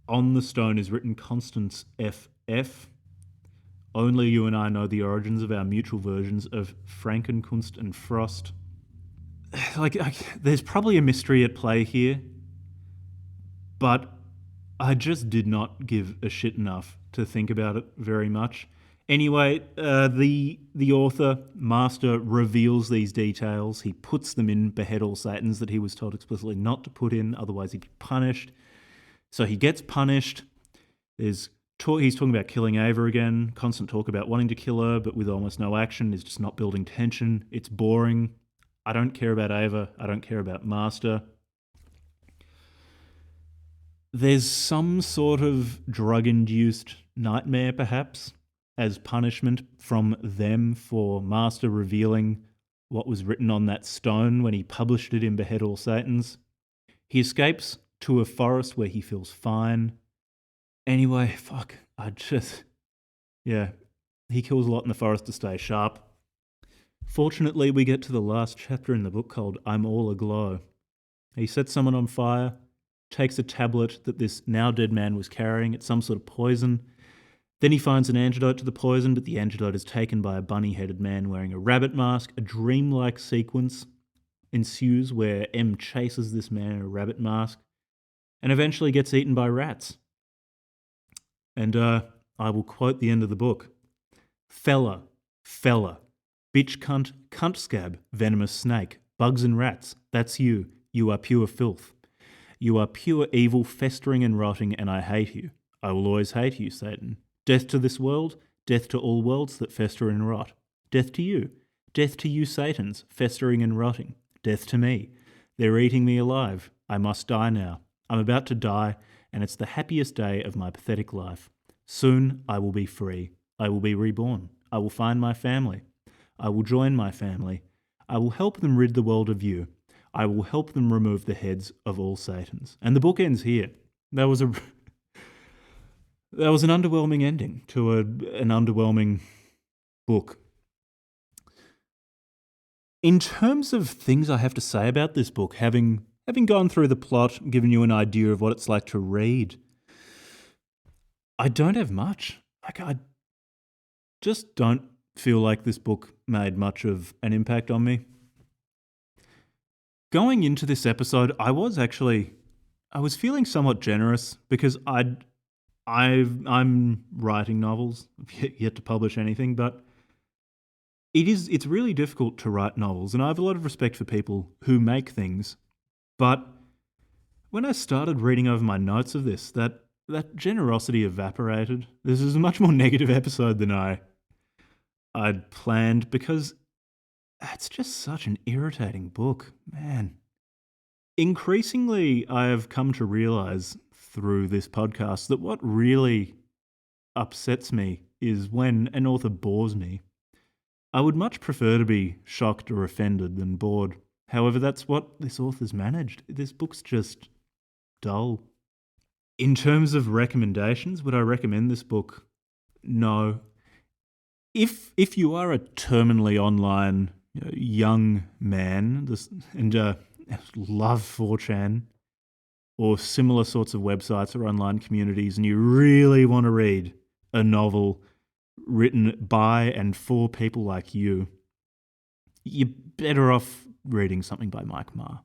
On the stone is written Constance F.F. Only you and I know the origins of our mutual versions of Frankenkunst and Frost. There's probably a mystery at play here, but I just did not give a shit enough to think about it very much. Anyway, the author, Master, reveals these details. He puts them in Behead All Satans that he was told explicitly not to put in, otherwise he'd be punished. So he gets punished. He's talking about killing Ava again. Constant talk about wanting to kill her, but with almost no action. Is just not building tension. It's boring. I don't care about Ava. I don't care about Master. There's some sort of drug-induced nightmare, perhaps, as punishment from them for Master revealing what was written on that stone when he published it in Behead All Satans. He escapes to a forest where he feels fine. Anyway, he kills a lot in the forest to stay sharp. Fortunately, we get to the last chapter in the book called I'm All Aglow. He sets someone on fire, takes a tablet that this now dead man was carrying. It's some sort of poison. Then he finds an antidote to the poison, but the antidote is taken by a bunny-headed man wearing a rabbit mask. A dreamlike sequence ensues where M chases this man in a rabbit mask and eventually gets eaten by rats. And I will quote the end of the book. Fella, bitch cunt, cunt scab, venomous snake, bugs and rats, that's you. You are pure filth. You are pure evil, festering and rotting, and I hate you. I will always hate you, Satan. Death to this world, death to all worlds that fester and rot. Death to you, Satans, festering and rotting. Death to me. They're eating me alive. I must die now. I'm about to die, and it's the happiest day of my pathetic life. Soon I will be free. I will be reborn. I will find my family. I will join my family. I will help them rid the world of you. I will help them remove the heads of all Satans. And the book ends here. That was an underwhelming ending to an underwhelming book. In terms of things I have to say about this book, having gone through the plot, given you an idea of what it's like to read, I don't have much. I just don't feel like this book made much of an impact on me. Going into this episode, I was feeling somewhat generous because I'm writing novels. I've yet to publish anything, but it's really difficult to write novels, and I have a lot of respect for people who make things. But when I started reading over my notes of this, that generosity evaporated. This is a much more negative episode than I'd planned, because it's just such an irritating book, man. Increasingly, I have come to realize through this podcast that what really upsets me is when an author bores me. I would much prefer to be shocked or offended than bored. However, that's what this author's managed. This book's just dull. In terms of recommendations, would I recommend this book? No. If you are a terminally online young man and love 4chan or similar sorts of websites or online communities, and you really want to read a novel written by and for people like you, you're better off reading something by Mike Marr.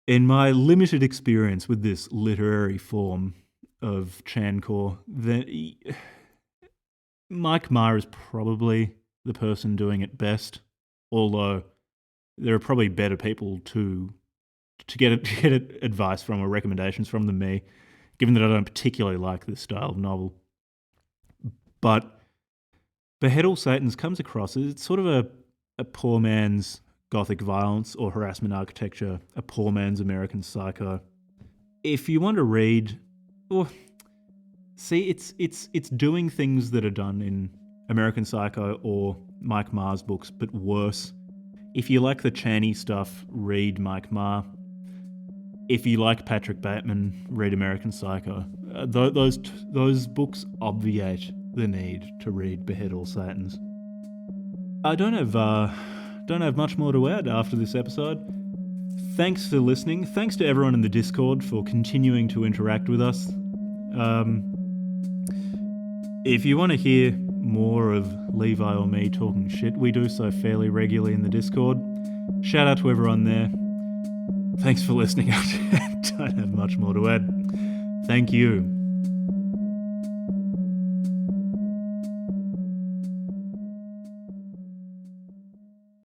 In my limited experience with this literary form of Chancore, Mike Marr is probably the person doing it best, although there are probably better people to get advice from or recommendations from than me, given that I don't particularly like this style of novel. But Behead All Satans comes across as it's sort of a poor man's Gothic violence or harassment architecture, a poor man's American Psycho. If you want to read, it's doing things that are done in American Psycho or Mike Marr's books, but worse. If you like the Chaney stuff, read Mike Marr. If you like Patrick Bateman, read American Psycho. Those books obviate the need to read Behead All Satans. I don't have much more to add after this episode. Thanks for listening. Thanks to everyone in the Discord for continuing to interact with us. If you want to hear more of Levi or me talking shit, we do so fairly regularly in the Discord. Shout out to everyone there. Thanks for listening. I don't have much more to add. Thank you.